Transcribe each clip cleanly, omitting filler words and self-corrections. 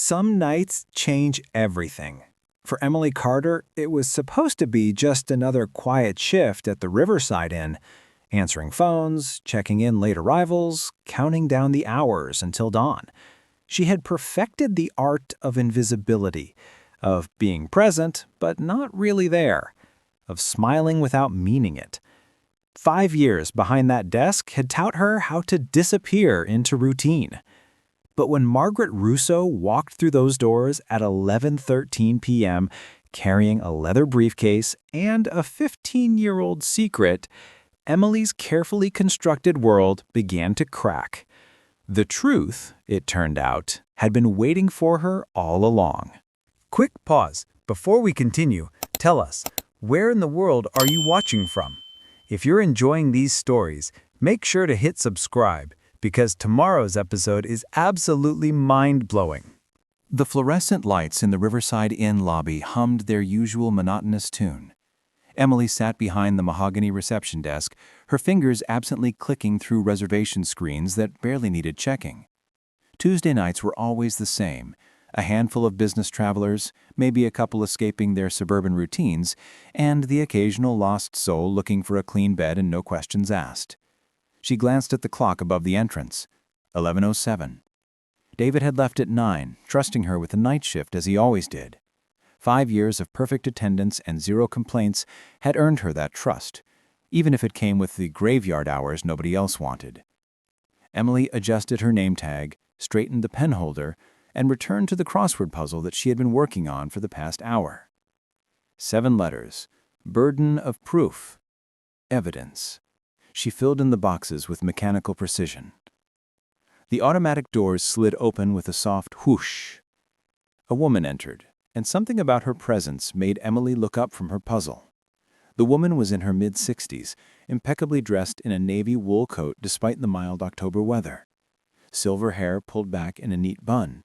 Some nights change everything. For Emily Carter, it was supposed to be just another quiet shift at the Riverside Inn, answering phones, checking in late arrivals, counting down the hours until dawn. She had perfected the art of invisibility, of being present but not really there, of smiling without meaning it. 5 years behind that desk had taught her how to disappear into routine. But when Margaret Russo walked through those doors at 11:13 p.m., carrying a leather briefcase and a 15-year-old secret, Emily's carefully constructed world began to crack. The truth, it turned out, had been waiting for her all along. Quick pause. Before we continue, tell us, where in the world are you watching from? If you're enjoying these stories, make sure to hit subscribe, because tomorrow's episode is absolutely mind-blowing. The fluorescent lights in the Riverside Inn lobby hummed their usual monotonous tune. Emily sat behind the mahogany reception desk, her fingers absently clicking through reservation screens that barely needed checking. Tuesday nights were always the same. A handful of business travelers, maybe a couple escaping their suburban routines, and the occasional lost soul looking for a clean bed and no questions asked. She glanced at the clock above the entrance. 11:07. David had left at 9, trusting her with the night shift as he always did. 5 years of perfect attendance and 0 complaints had earned her that trust, even if it came with the graveyard hours nobody else wanted. Emily adjusted her name tag, straightened the pen holder, and returned to the crossword puzzle that she had been working on for the past hour. 7 letters. Burden of proof. Evidence. She filled in the boxes with mechanical precision. The automatic doors slid open with a soft whoosh. A woman entered, and something about her presence made Emily look up from her puzzle. The woman was in her mid-60s, impeccably dressed in a navy wool coat despite the mild October weather. Silver hair pulled back in a neat bun.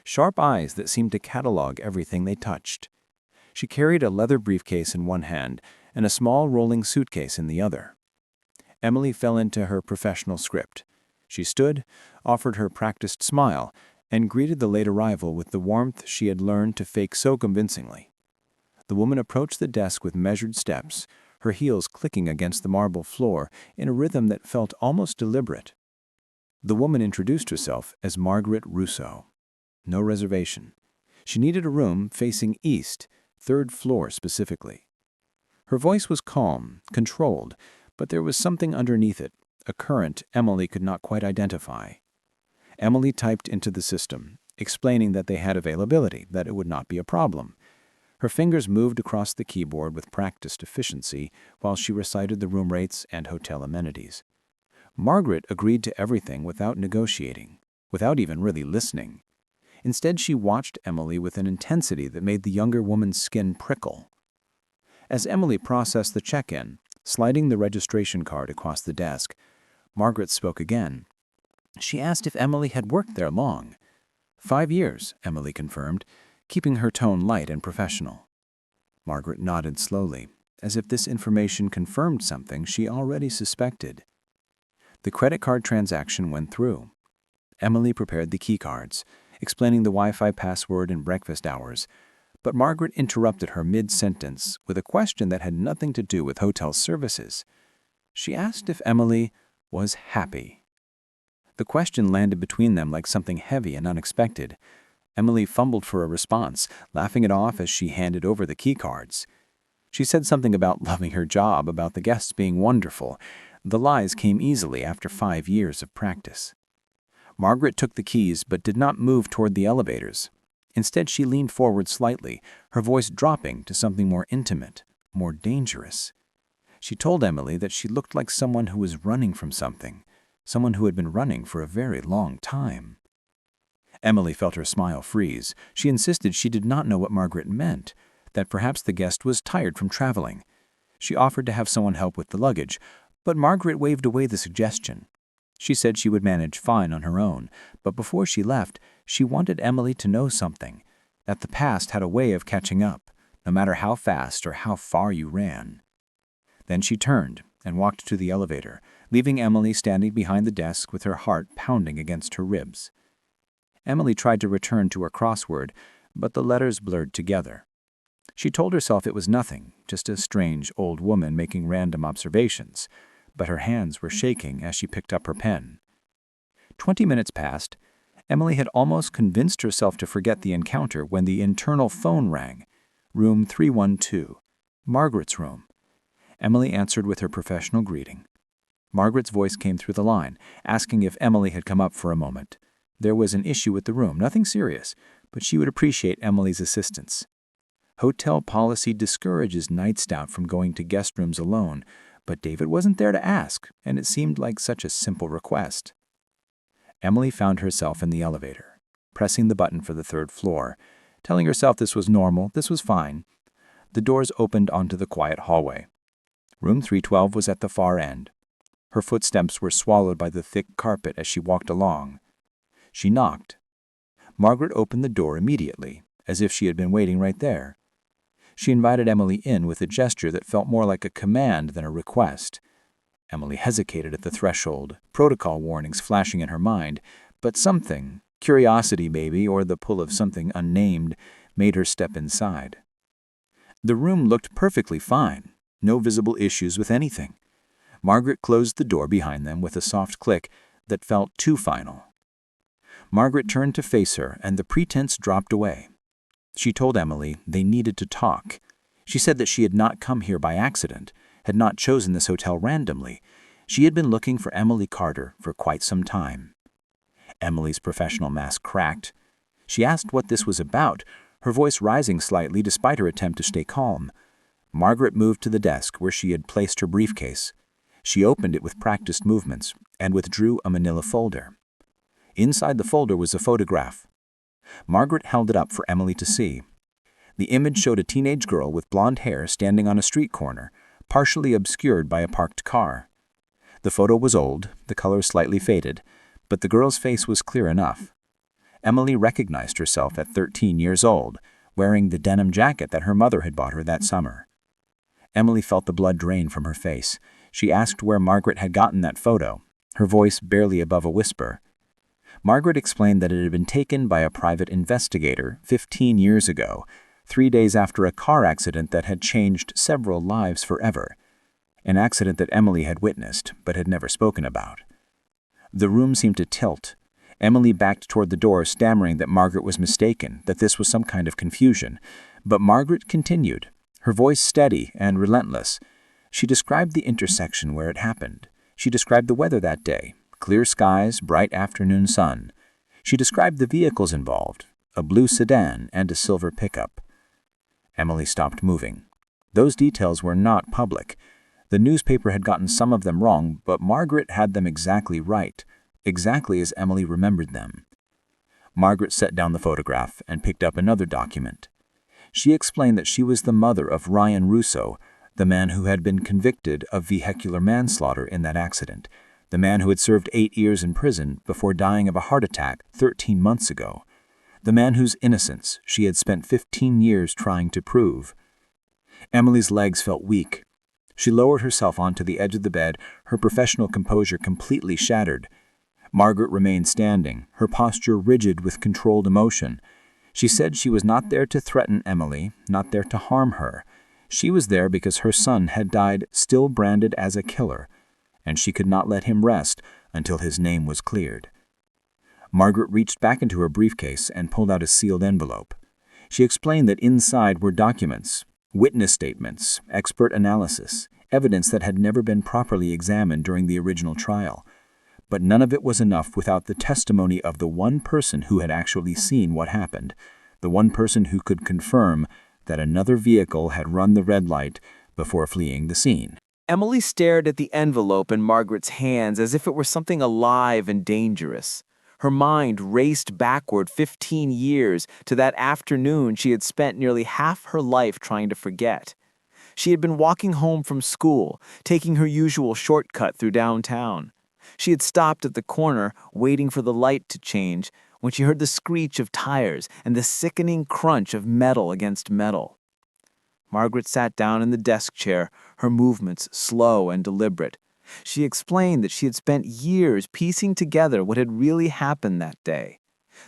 Sharp eyes that seemed to catalog everything they touched. She carried a leather briefcase in one hand and a small rolling suitcase in the other. Emily fell into her professional script. She stood, offered her practiced smile, and greeted the late arrival with the warmth she had learned to fake so convincingly. The woman approached the desk with measured steps, her heels clicking against the marble floor in a rhythm that felt almost deliberate. The woman introduced herself as Margaret Russo. No reservation. She needed a room facing east, 3rd floor specifically. Her voice was calm, controlled, but there was something underneath it, a current Emily could not quite identify. Emily typed into the system, explaining that they had availability, that it would not be a problem. Her fingers moved across the keyboard with practiced efficiency while she recited the room rates and hotel amenities. Margaret agreed to everything without negotiating, without even really listening. Instead, she watched Emily with an intensity that made the younger woman's skin prickle. As Emily processed the check-in, sliding the registration card across the desk, Margaret spoke again. She asked if Emily had worked there long. 5 years, Emily confirmed, keeping her tone light and professional. Margaret nodded slowly, as if this information confirmed something she already suspected. The credit card transaction went through. Emily prepared the keycards, explaining the Wi-Fi password and breakfast hours, but Margaret interrupted her mid-sentence with a question that had nothing to do with hotel services. She asked if Emily was happy. The question landed between them like something heavy and unexpected. Emily fumbled for a response, laughing it off as she handed over the keycards. She said something about loving her job, about the guests being wonderful. The lies came easily after 5 years of practice. Margaret took the keys but did not move toward the elevators. Instead, she leaned forward slightly, her voice dropping to something more intimate, more dangerous. She told Emily that she looked like someone who was running from something, someone who had been running for a very long time. Emily felt her smile freeze. She insisted she did not know what Margaret meant, that perhaps the guest was tired from traveling. She offered to have someone help with the luggage, but Margaret waved away the suggestion. She said she would manage fine on her own, but before she left, she wanted Emily to know something, that the past had a way of catching up, no matter how fast or how far you ran. Then she turned and walked to the elevator, leaving Emily standing behind the desk with her heart pounding against her ribs. Emily tried to return to her crossword, but the letters blurred together. She told herself it was nothing, just a strange old woman making random observations, but her hands were shaking as she picked up her pen. 20 minutes passed. Emily had almost convinced herself to forget the encounter when the internal phone rang. Room 312. Margaret's room. Emily answered with her professional greeting. Margaret's voice came through the line, asking if Emily had come up for a moment. There was an issue with the room, nothing serious, but she would appreciate Emily's assistance. Hotel policy discourages nights out from going to guest rooms alone, but David wasn't there to ask, and it seemed like such a simple request. Emily found herself in the elevator, pressing the button for the 3rd floor, telling herself this was normal, this was fine. The doors opened onto the quiet hallway. Room 312 was at the far end. Her footsteps were swallowed by the thick carpet as she walked along. She knocked. Margaret opened the door immediately, as if she had been waiting right there. She invited Emily in with a gesture that felt more like a command than a request. Emily hesitated at the threshold, protocol warnings flashing in her mind, but something, curiosity maybe, or the pull of something unnamed, made her step inside. The room looked perfectly fine, no visible issues with anything. Margaret closed the door behind them with a soft click that felt too final. Margaret turned to face her, and the pretense dropped away. She told Emily they needed to talk. She said that she had not come here by accident, had not chosen this hotel randomly. She had been looking for Emily Carter for quite some time. Emily's professional mask cracked. She asked what this was about, her voice rising slightly despite her attempt to stay calm. Margaret moved to the desk where she had placed her briefcase. She opened it with practiced movements and withdrew a manila folder. Inside the folder was a photograph. Margaret held it up for Emily to see. The image showed a teenage girl with blonde hair standing on a street corner, partially obscured by a parked car. The photo was old, the color slightly faded, but the girl's face was clear enough. Emily recognized herself at 13 years old, wearing the denim jacket that her mother had bought her that summer. Emily felt the blood drain from her face. She asked where Margaret had gotten that photo, her voice barely above a whisper. Margaret explained that it had been taken by a private investigator 15 years ago, 3 days after a car accident that had changed several lives forever. An accident that Emily had witnessed, but had never spoken about. The room seemed to tilt. Emily backed toward the door, stammering that Margaret was mistaken, that this was some kind of confusion. But Margaret continued, her voice steady and relentless. She described the intersection where it happened. She described the weather that day, clear skies, bright afternoon sun. She described the vehicles involved, a blue sedan and a silver pickup. Emily stopped moving. Those details were not public. The newspaper had gotten some of them wrong, but Margaret had them exactly right, exactly as Emily remembered them. Margaret set down the photograph and picked up another document. She explained that she was the mother of Ryan Russo, the man who had been convicted of vehicular manslaughter in that accident, the man who had served 8 years in prison before dying of a heart attack 13 months ago, the man whose innocence she had spent 15 years trying to prove. Emily's legs felt weak. She lowered herself onto the edge of the bed, her professional composure completely shattered. Margaret remained standing, her posture rigid with controlled emotion. She said she was not there to threaten Emily, not there to harm her. She was there because her son had died still branded as a killer, and she could not let him rest until his name was cleared. Margaret reached back into her briefcase and pulled out a sealed envelope. She explained that inside were documents, witness statements, expert analysis, evidence that had never been properly examined during the original trial. But none of it was enough without the testimony of the one person who had actually seen what happened, the one person who could confirm that another vehicle had run the red light before fleeing the scene. Emily stared at the envelope in Margaret's hands as if it were something alive and dangerous. Her mind raced backward 15 years to that afternoon she had spent nearly half her life trying to forget. She had been walking home from school, taking her usual shortcut through downtown. She had stopped at the corner, waiting for the light to change, when she heard the screech of tires and the sickening crunch of metal against metal. Margaret sat down in the desk chair, her movements slow and deliberate. She explained that she had spent years piecing together what had really happened that day.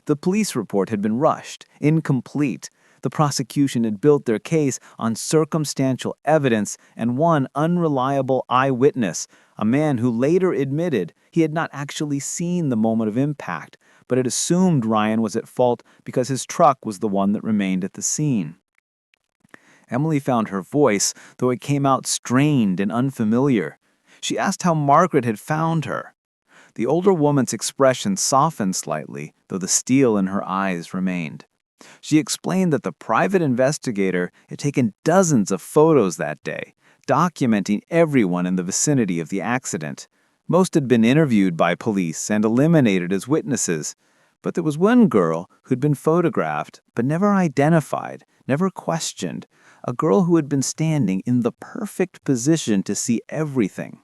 The police report had been rushed, incomplete. The prosecution had built their case on circumstantial evidence and one unreliable eyewitness, a man who later admitted he had not actually seen the moment of impact, but had assumed Ryan was at fault because his truck was the one that remained at the scene. Emily found her voice, though it came out strained and unfamiliar. She asked how Margaret had found her. The older woman's expression softened slightly, though the steel in her eyes remained. She explained that the private investigator had taken dozens of photos that day, documenting everyone in the vicinity of the accident. Most had been interviewed by police and eliminated as witnesses, but there was one girl who'd been photographed but never identified, never questioned, a girl who had been standing in the perfect position to see everything.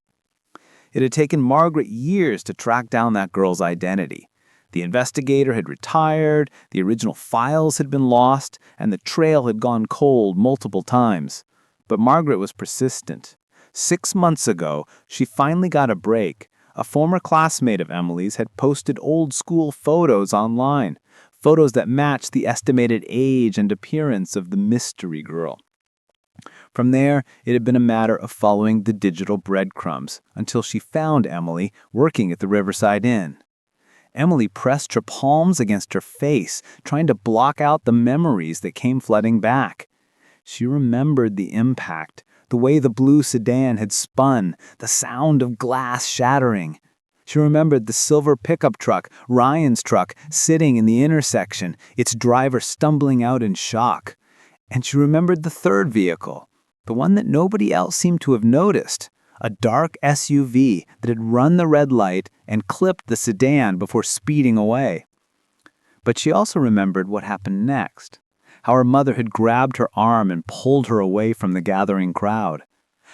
It had taken Margaret years to track down that girl's identity. The investigator had retired, the original files had been lost, and the trail had gone cold multiple times. But Margaret was persistent. 6 months ago, she finally got a break. A former classmate of Emily's had posted old school photos online, photos that matched the estimated age and appearance of the mystery girl. From there, it had been a matter of following the digital breadcrumbs until she found Emily working at the Riverside Inn. Emily pressed her palms against her face, trying to block out the memories that came flooding back. She remembered the impact, the way the blue sedan had spun, the sound of glass shattering. She remembered the silver pickup truck, Ryan's truck, sitting in the intersection, its driver stumbling out in shock. And she remembered the third vehicle, the one that nobody else seemed to have noticed, a dark SUV that had run the red light and clipped the sedan before speeding away. But she also remembered what happened next, how her mother had grabbed her arm and pulled her away from the gathering crowd,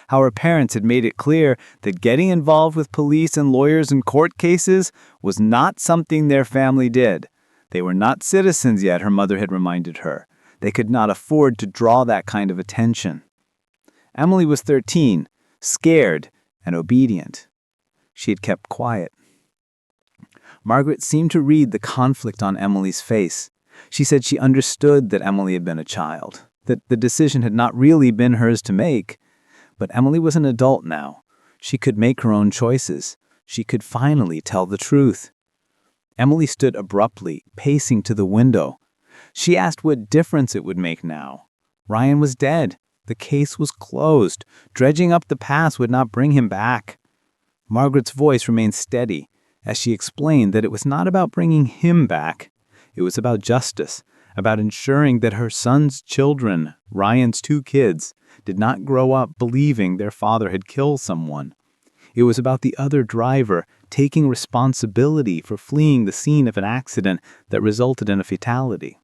how her parents had made it clear that getting involved with police and lawyers in court cases was not something their family did. They were not citizens yet, her mother had reminded her. They could not afford to draw that kind of attention. Emily was 13, scared and obedient. She had kept quiet. Margaret seemed to read the conflict on Emily's face. She said she understood that Emily had been a child, that the decision had not really been hers to make. But Emily was an adult now. She could make her own choices. She could finally tell the truth. Emily stood abruptly, pacing to the window. She asked what difference it would make now. Ryan was dead. The case was closed. Dredging up the past would not bring him back. Margaret's voice remained steady as she explained that it was not about bringing him back. It was about justice, about ensuring that her son's children, Ryan's 2 kids, did not grow up believing their father had killed someone. It was about the other driver taking responsibility for fleeing the scene of an accident that resulted in a fatality.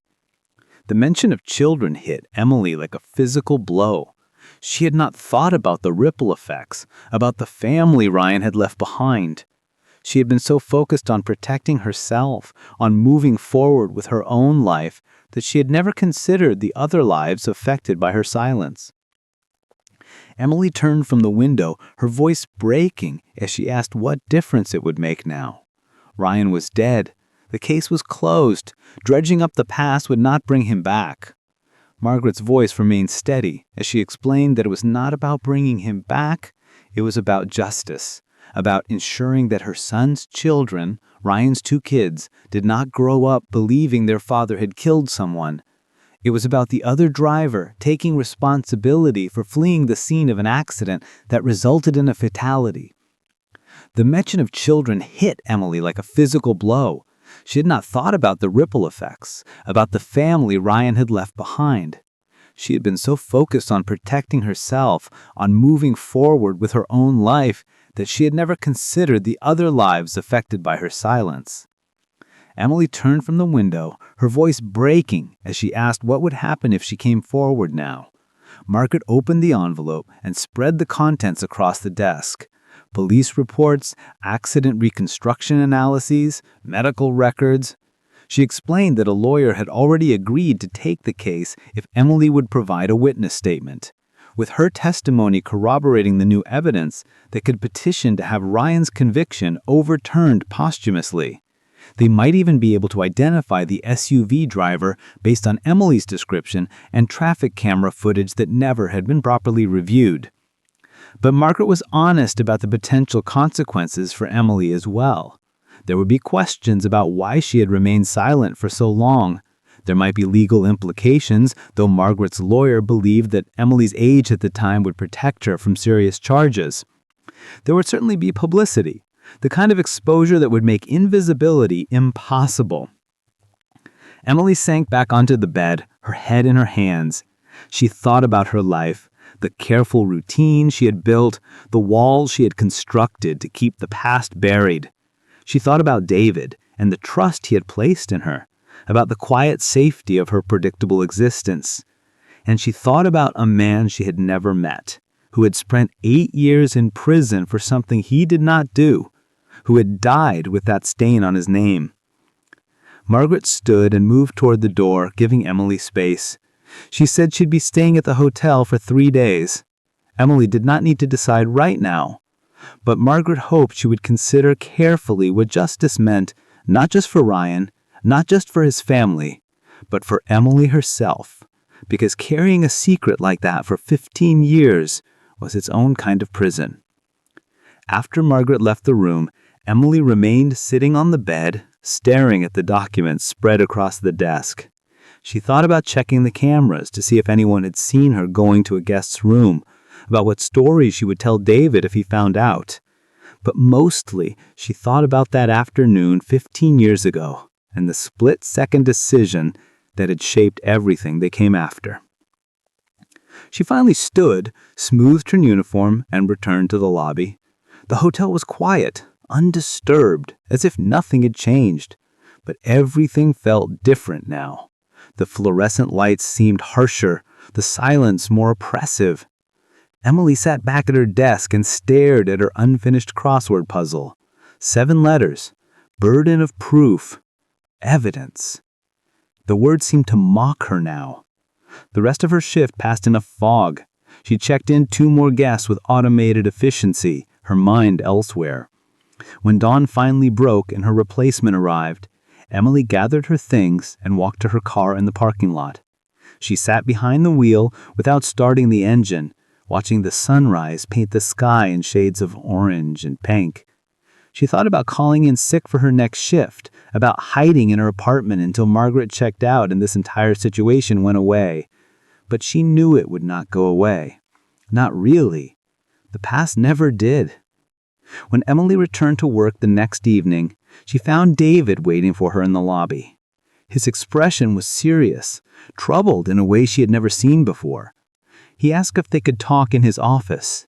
The mention of children hit Emily like a physical blow. She had not thought about the ripple effects, about the family Ryan had left behind. She had been so focused on protecting herself, on moving forward with her own life, that she had never considered the other lives affected by her silence. Emily turned from the window, her voice breaking as she asked what difference it would make now. Ryan was dead. The case was closed. Dredging up the past would not bring him back. Margaret's voice remained steady as she explained that it was not about bringing him back. It was about justice, about ensuring that her son's children, Ryan's 2 kids, did not grow up believing their father had killed someone. It was about the other driver taking responsibility for fleeing the scene of an accident that resulted in a fatality. The mention of children hit Emily like a physical blow. She had not thought about the ripple effects, about the family Ryan had left behind. She had been so focused on protecting herself, on moving forward with her own life, that she had never considered the other lives affected by her silence. Emily turned from the window, her voice breaking as she asked what would happen if she came forward now. Margaret opened the envelope and spread the contents across the desk. Police reports, accident reconstruction analyses, medical records. She explained that a lawyer had already agreed to take the case if Emily would provide a witness statement, with her testimony corroborating the new evidence that could petition to have Ryan's conviction overturned posthumously. They might even be able to identify the SUV driver based on Emily's description and traffic camera footage that never had been properly reviewed. But Margaret was honest about the potential consequences for Emily as well. There would be questions about why she had remained silent for so long. There might be legal implications, though Margaret's lawyer believed that Emily's age at the time would protect her from serious charges. There would certainly be publicity, the kind of exposure that would make invisibility impossible. Emily sank back onto the bed, her head in her hands. She thought about her life, the careful routine she had built, the walls she had constructed to keep the past buried. She thought about David and the trust he had placed in her, about the quiet safety of her predictable existence. And she thought about a man she had never met, who had spent 8 years in prison for something he did not do, who had died with that stain on his name. Margaret stood and moved toward the door, giving Emily space. She said she'd be staying at the hotel for 3 days. Emily did not need to decide right now, but Margaret hoped she would consider carefully what justice meant, not just for Ryan, not just for his family, but for Emily herself, because carrying a secret like that for 15 years was its own kind of prison. After Margaret left the room, Emily remained sitting on the bed, staring at the documents spread across the desk. She thought about checking the cameras to see if anyone had seen her going to a guest's room, about what stories she would tell David if he found out. But mostly, she thought about that afternoon 15 years ago and the split-second decision that had shaped everything they came after. She finally stood, smoothed her uniform, and returned to the lobby. The hotel was quiet, undisturbed, as if nothing had changed. But everything felt different now. The fluorescent lights seemed harsher, the silence more oppressive. Emily sat back at her desk and stared at her unfinished crossword puzzle. 7 letters, burden of proof, evidence. The words seemed to mock her now. The rest of her shift passed in a fog. She checked in 2 more guests with automated efficiency, her mind elsewhere. When dawn finally broke and her replacement arrived, Emily gathered her things and walked to her car in the parking lot. She sat behind the wheel without starting the engine, watching the sunrise paint the sky in shades of orange and pink. She thought about calling in sick for her next shift, about hiding in her apartment until Margaret checked out and this entire situation went away. But she knew it would not go away. Not really. The past never did. When Emily returned to work the next evening, she found David waiting for her in the lobby. His expression was serious, troubled in a way she had never seen before. He asked if they could talk in his office.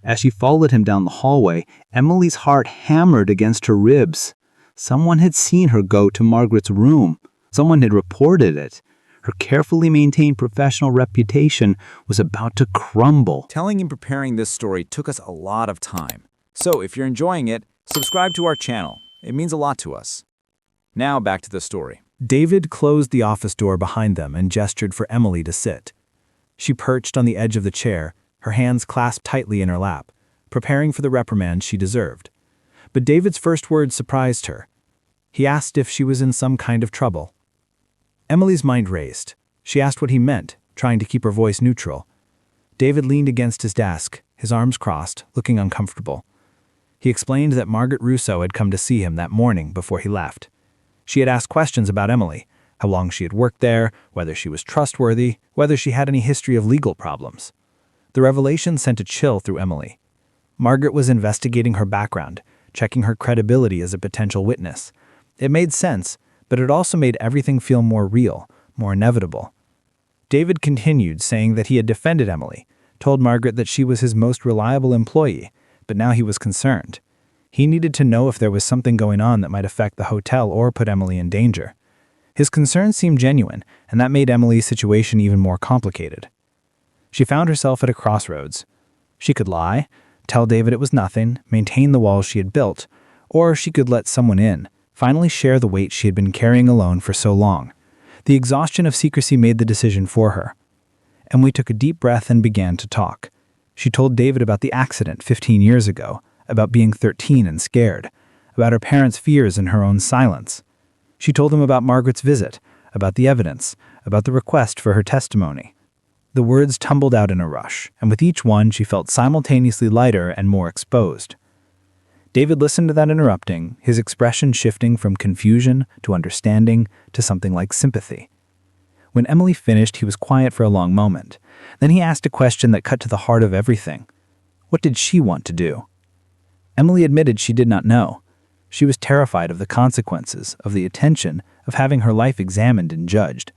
As she followed him down the hallway, Emily's heart hammered against her ribs. Someone had seen her go to Margaret's room. Someone had reported it. Her carefully maintained professional reputation was about to crumble. Telling and preparing this story took us a lot of time. So if you're enjoying it, subscribe to our channel. It means a lot to us. Now back to the story. David closed the office door behind them and gestured for Emily to sit. She perched on the edge of the chair, her hands clasped tightly in her lap, preparing for the reprimand she deserved. But David's first words surprised her. He asked if she was in some kind of trouble. Emily's mind raced. She asked what he meant, trying to keep her voice neutral. David leaned against his desk, his arms crossed, looking uncomfortable. He explained that Margaret Russo had come to see him that morning before he left. She had asked questions about Emily, how long she had worked there, whether she was trustworthy, whether she had any history of legal problems. The revelation sent a chill through Emily. Margaret was investigating her background, checking her credibility as a potential witness. It made sense, but it also made everything feel more real, more inevitable. David continued, saying that he had defended Emily, told Margaret that she was his most reliable employee, but now he was concerned. He needed to know if there was something going on that might affect the hotel or put Emily in danger. His concerns seemed genuine, and that made Emily's situation even more complicated. She found herself at a crossroads. She could lie, tell David it was nothing, maintain the walls she had built, or she could let someone in, finally share the weight she had been carrying alone for so long. The exhaustion of secrecy made the decision for her. Emily took a deep breath and began to talk. She told David about the accident 15 years ago, about being 13 and scared, about her parents' fears and her own silence. She told him about Margaret's visit, about the evidence, about the request for her testimony. The words tumbled out in a rush, and with each one she felt simultaneously lighter and more exposed. David listened without interrupting, his expression shifting from confusion to understanding to something like sympathy. When Emily finished, he was quiet for a long moment. Then he asked a question that cut to the heart of everything. What did she want to do? Emily admitted she did not know. She was terrified of the consequences, of the attention, of having her life examined and judged.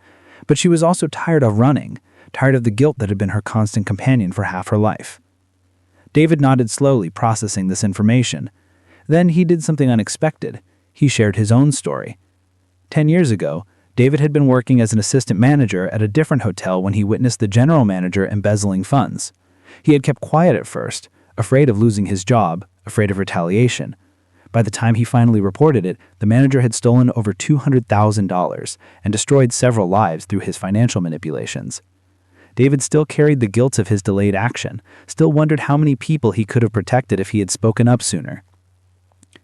But she was also tired of running, tired of the guilt that had been her constant companion for half her life. David nodded slowly, processing this information. Then he did something unexpected. He shared his own story. 10 years ago, David had been working as an assistant manager at a different hotel when he witnessed the general manager embezzling funds. He had kept quiet at first, afraid of losing his job, afraid of retaliation. By the time he finally reported it, the manager had stolen over $200,000 and destroyed several lives through his financial manipulations. David still carried the guilt of his delayed action, still wondered how many people he could have protected if he had spoken up sooner.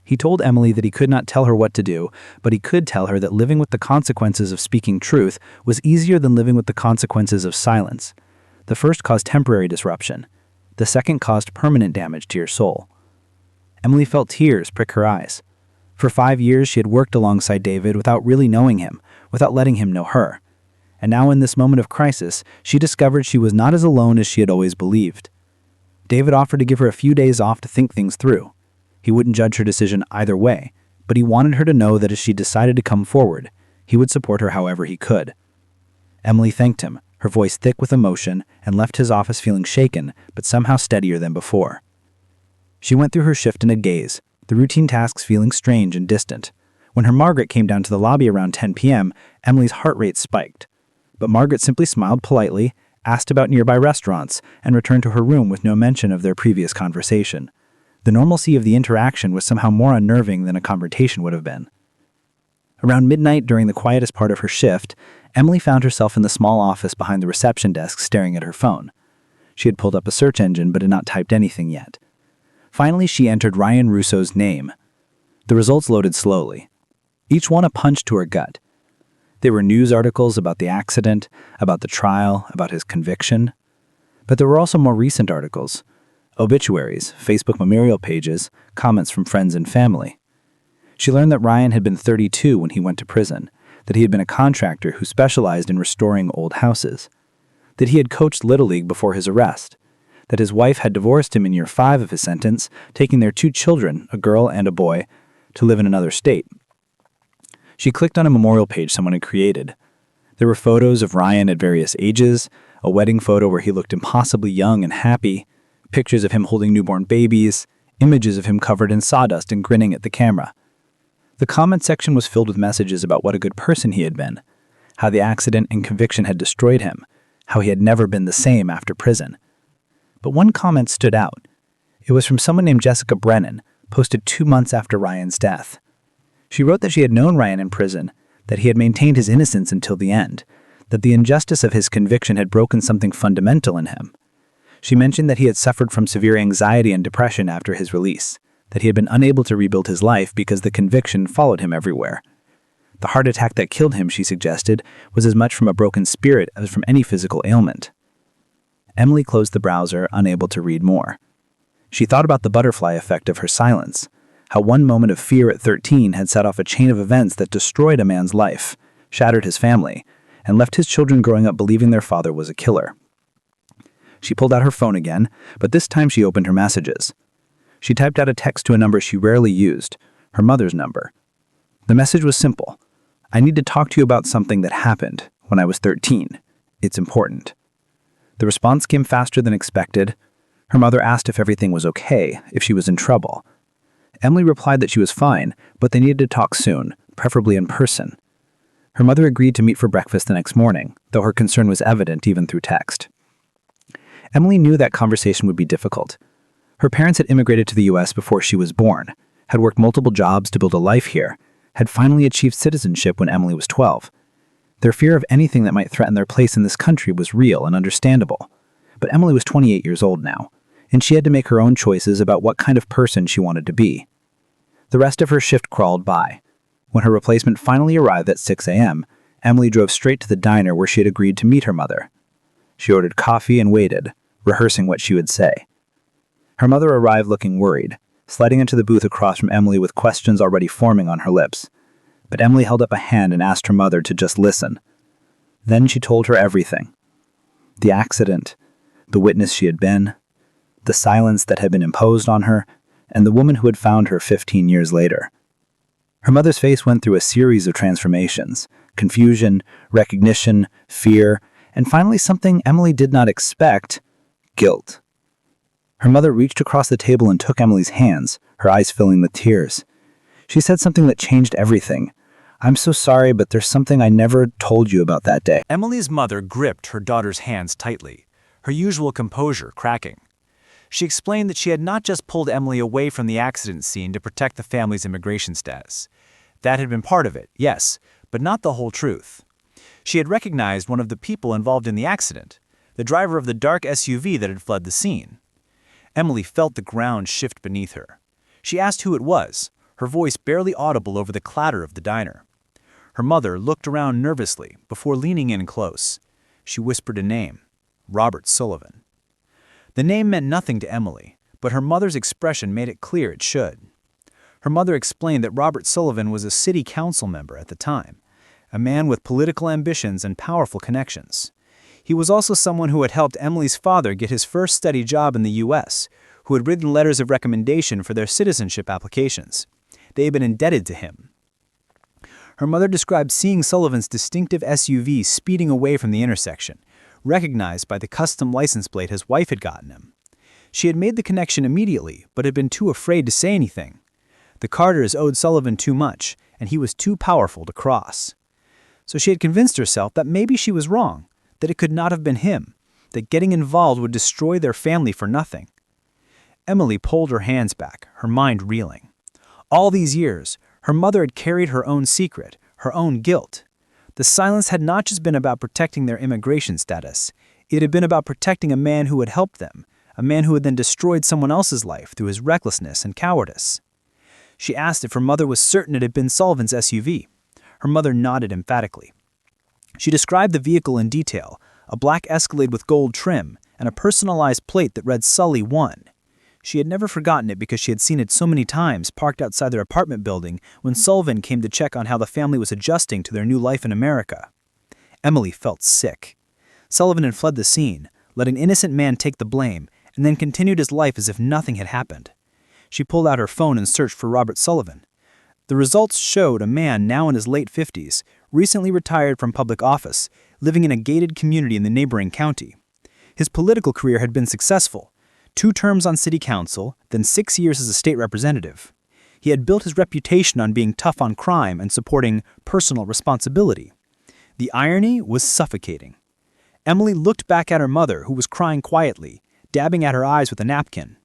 He told Emily that he could not tell her what to do, but he could tell her that living with the consequences of speaking truth was easier than living with the consequences of silence. The first caused temporary disruption. The second caused permanent damage to your soul. Emily felt tears prick her eyes. For 5 years, she had worked alongside David without really knowing him, without letting him know her. And now in this moment of crisis, she discovered she was not as alone as she had always believed. David offered to give her a few days off to think things through. He wouldn't judge her decision either way, but he wanted her to know that as she decided to come forward, he would support her however he could. Emily thanked him, her voice thick with emotion, and left his office feeling shaken, but somehow steadier than before. She went through her shift in a daze, the routine tasks feeling strange and distant. When her Margaret came down to the lobby around 10 p.m., Emily's heart rate spiked. But Margaret simply smiled politely, asked about nearby restaurants, and returned to her room with no mention of their previous conversation. The normalcy of the interaction was somehow more unnerving than a confrontation would have been. Around midnight, during the quietest part of her shift, Emily found herself in the small office behind the reception desk staring at her phone. She had pulled up a search engine but had not typed anything yet. Finally, she entered Ryan Russo's name. The results loaded slowly, each one a punch to her gut. There were news articles about the accident, about the trial, about his conviction. But there were also more recent articles. Obituaries, Facebook memorial pages, comments from friends and family. She learned that Ryan had been 32 when he went to prison, that he had been a contractor who specialized in restoring old houses, that he had coached Little League before his arrest, that his wife had divorced him in year 5 of his sentence, taking their 2 children, a girl and a boy, to live in another state. She clicked on a memorial page someone had created. There were photos of Ryan at various ages, a wedding photo where he looked impossibly young and happy, pictures of him holding newborn babies, images of him covered in sawdust and grinning at the camera. The comment section was filled with messages about what a good person he had been, how the accident and conviction had destroyed him, how he had never been the same after prison. But one comment stood out. It was from someone named Jessica Brennan, posted 2 months after Ryan's death. She wrote that she had known Ryan in prison, that he had maintained his innocence until the end, that the injustice of his conviction had broken something fundamental in him. She mentioned that he had suffered from severe anxiety and depression after his release, that he had been unable to rebuild his life because the conviction followed him everywhere. The heart attack that killed him, she suggested, was as much from a broken spirit as from any physical ailment. Emily closed the browser, unable to read more. She thought about the butterfly effect of her silence, how one moment of fear at 13 had set off a chain of events that destroyed a man's life, shattered his family, and left his children growing up believing their father was a killer. She pulled out her phone again, but this time she opened her messages. She typed out a text to a number she rarely used, her mother's number. The message was simple. I need to talk to you about something that happened when I was 13. It's important. The response came faster than expected. Her mother asked if everything was okay, if she was in trouble. Emily replied that she was fine, but they needed to talk soon, preferably in person. Her mother agreed to meet for breakfast the next morning, though her concern was evident even through text. Emily knew that conversation would be difficult. Her parents had immigrated to the U.S. before she was born, had worked multiple jobs to build a life here, had finally achieved citizenship when Emily was 12. Their fear of anything that might threaten their place in this country was real and understandable. But Emily was 28 years old now, and she had to make her own choices about what kind of person she wanted to be. The rest of her shift crawled by. When her replacement finally arrived at 6 a.m., Emily drove straight to the diner where she had agreed to meet her mother. She ordered coffee and waited, rehearsing what she would say. Her mother arrived looking worried, sliding into the booth across from Emily with questions already forming on her lips. But Emily held up a hand and asked her mother to just listen. Then she told her everything. The accident, the witness she had been, the silence that had been imposed on her, and the woman who had found her 15 years later. Her mother's face went through a series of transformations: confusion, recognition, fear, and finally something Emily did not expect: guilt. Her mother reached across the table and took Emily's hands, her eyes filling with tears. She said something that changed everything. "I'm so sorry, but there's something I never told you about that day." Emily's mother gripped her daughter's hands tightly, her usual composure cracking. She explained that she had not just pulled Emily away from the accident scene to protect the family's immigration status. That had been part of it, yes, but not the whole truth. She had recognized one of the people involved in the accident, the driver of the dark SUV that had fled the scene. Emily felt the ground shift beneath her. She asked who it was, her voice barely audible over the clatter of the diner. Her mother looked around nervously before leaning in close. She whispered a name: Robert Sullivan. The name meant nothing to Emily, but her mother's expression made it clear it should. Her mother explained that Robert Sullivan was a city council member at the time, a man with political ambitions and powerful connections. He was also someone who had helped Emily's father get his first steady job in the U.S., who had written letters of recommendation for their citizenship applications. They had been indebted to him. Her mother described seeing Sullivan's distinctive SUV speeding away from the intersection, recognized by the custom license plate his wife had gotten him. She had made the connection immediately, but had been too afraid to say anything. The Carters owed Sullivan too much, and he was too powerful to cross. So she had convinced herself that maybe she was wrong, that it could not have been him, that getting involved would destroy their family for nothing. Emily pulled her hands back, her mind reeling. All these years, her mother had carried her own secret, her own guilt. The silence had not just been about protecting their immigration status. It had been about protecting a man who had helped them, a man who had then destroyed someone else's life through his recklessness and cowardice. She asked if her mother was certain it had been Sullivan's SUV. Her mother nodded emphatically. She described the vehicle in detail: a black Escalade with gold trim and a personalized plate that read Sully 1. She had never forgotten it because she had seen it so many times parked outside their apartment building when Sullivan came to check on how the family was adjusting to their new life in America. Emily felt sick. Sullivan had fled the scene, let an innocent man take the blame, and then continued his life as if nothing had happened. She pulled out her phone and searched for Robert Sullivan. The results showed a man now in his late 50s, recently retired from public office, living in a gated community in the neighboring county. His political career had been successful: 2 terms on city council, then 6 years as a state representative. He had built his reputation on being tough on crime and supporting personal responsibility. The irony was suffocating. Emily looked back at her mother, who was crying quietly, dabbing at her eyes with a napkin.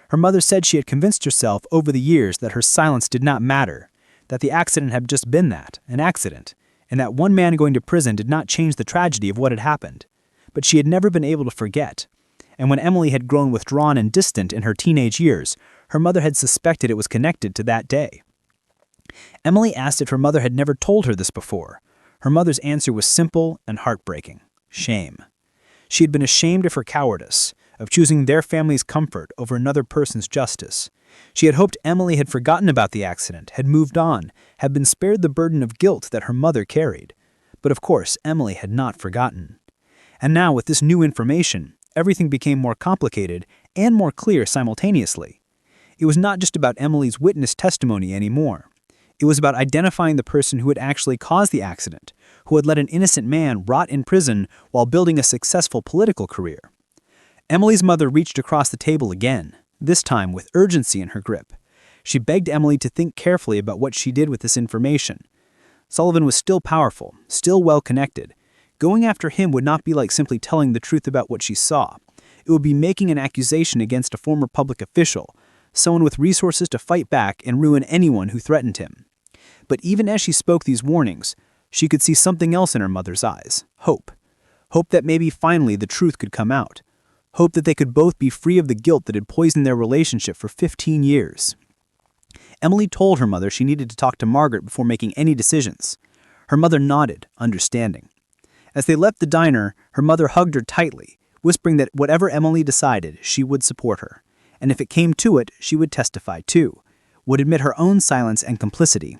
Her mother said she had convinced herself over the years that her silence did not matter, that the accident had just been that, an accident, and that one man going to prison did not change the tragedy of what had happened. But she had never been able to forget. And when Emily had grown withdrawn and distant in her teenage years, her mother had suspected it was connected to that day. Emily asked if her mother had never told her this before. Her mother's answer was simple and heartbreaking: shame. She had been ashamed of her cowardice, of choosing their family's comfort over another person's justice. She had hoped Emily had forgotten about the accident, had moved on, had been spared the burden of guilt that her mother carried. But of course, Emily had not forgotten. And now, with this new information, everything became more complicated and more clear simultaneously. It was not just about Emily's witness testimony anymore. It was about identifying the person who had actually caused the accident, who had let an innocent man rot in prison while building a successful political career. Emily's mother reached across the table again, this time with urgency in her grip. She begged Emily to think carefully about what she did with this information. Sullivan was still powerful, still well-connected. Going after him would not be like simply telling the truth about what she saw. It would be making an accusation against a former public official, someone with resources to fight back and ruin anyone who threatened him. But even as she spoke these warnings, she could see something else in her mother's eyes: hope. Hope that maybe finally the truth could come out. Hope that they could both be free of the guilt that had poisoned their relationship for 15 years. Emily told her mother she needed to talk to Margaret before making any decisions. Her mother nodded, understanding. As they left the diner, her mother hugged her tightly, whispering that whatever Emily decided, she would support her. And if it came to it, she would testify too, would admit her own silence and complicity.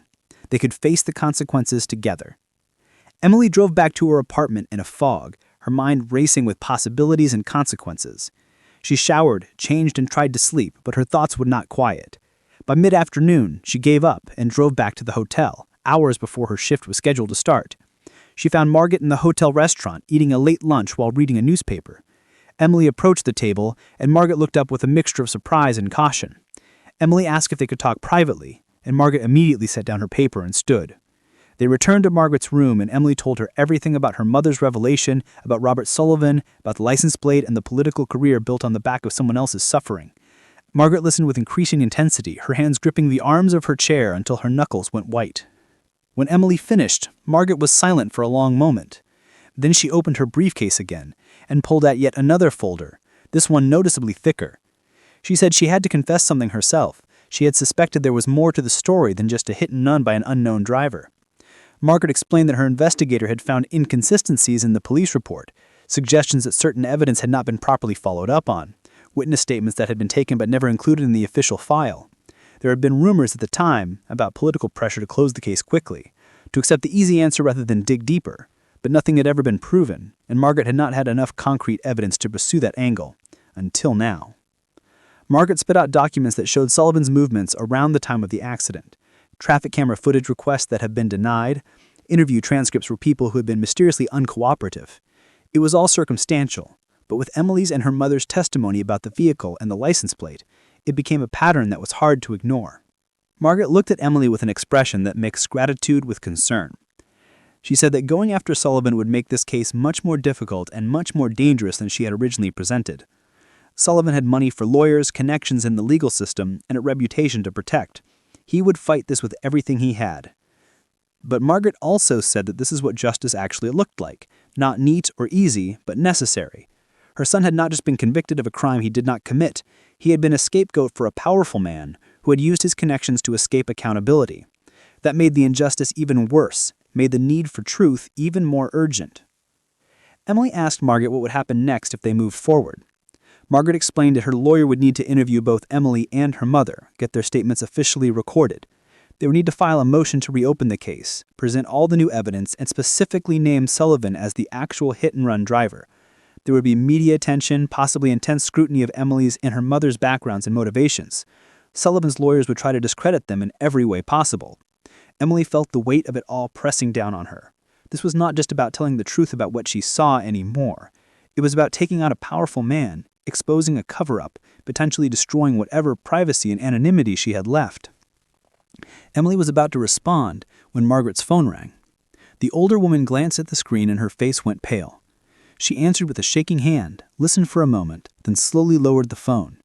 They could face the consequences together. Emily drove back to her apartment in a fog, her mind racing with possibilities and consequences. She showered, changed, and tried to sleep, but her thoughts would not quiet. By mid-afternoon, she gave up and drove back to the hotel, hours before her shift was scheduled to start. She found Margaret in the hotel restaurant, eating a late lunch while reading a newspaper. Emily approached the table, and Margaret looked up with a mixture of surprise and caution. Emily asked if they could talk privately, and Margaret immediately set down her paper and stood. They returned to Margaret's room, and Emily told her everything about her mother's revelation, about Robert Sullivan, about the license plate, and the political career built on the back of someone else's suffering. Margaret listened with increasing intensity, her hands gripping the arms of her chair until her knuckles went white. When Emily finished, Margaret was silent for a long moment. Then she opened her briefcase again and pulled out yet another folder, this one noticeably thicker. She said she had to confess something herself. She had suspected there was more to the story than just a hit and run by an unknown driver. Margaret explained that her investigator had found inconsistencies in the police report, suggestions that certain evidence had not been properly followed up on, witness statements that had been taken but never included in the official file. There had been rumors at the time about political pressure to close the case quickly, to accept the easy answer rather than dig deeper, but nothing had ever been proven, and Margaret had not had enough concrete evidence to pursue that angle, until now. Margaret spit out documents that showed Sullivan's movements around the time of the accident, traffic camera footage requests that had been denied, interview transcripts for people who had been mysteriously uncooperative. It was all circumstantial, but with Emily's and her mother's testimony about the vehicle and the license plate, it became a pattern that was hard to ignore. Margaret looked at Emily with an expression that mixed gratitude with concern. She said that going after Sullivan would make this case much more difficult and much more dangerous than she had originally presented. Sullivan had money for lawyers, connections in the legal system, and a reputation to protect. He would fight this with everything he had. But Margaret also said that this is what justice actually looked like, not neat or easy, but necessary. Her son had not just been convicted of a crime he did not commit, he had been a scapegoat for a powerful man who had used his connections to escape accountability. That made the injustice even worse, made the need for truth even more urgent. Emily asked Margaret what would happen next if they moved forward. Margaret explained that her lawyer would need to interview both Emily and her mother, get their statements officially recorded. They would need to file a motion to reopen the case, present all the new evidence, and specifically name Sullivan as the actual hit-and-run driver. There would be media attention, possibly intense scrutiny of Emily's and her mother's backgrounds and motivations. Sullivan's lawyers would try to discredit them in every way possible. Emily felt the weight of it all pressing down on her. This was not just about telling the truth about what she saw anymore. It was about taking out a powerful man, exposing a cover-up, potentially destroying whatever privacy and anonymity she had left. Emily was about to respond when Margaret's phone rang. The older woman glanced at the screen and her face went pale. She answered with a shaking hand, listened for a moment, then slowly lowered the phone.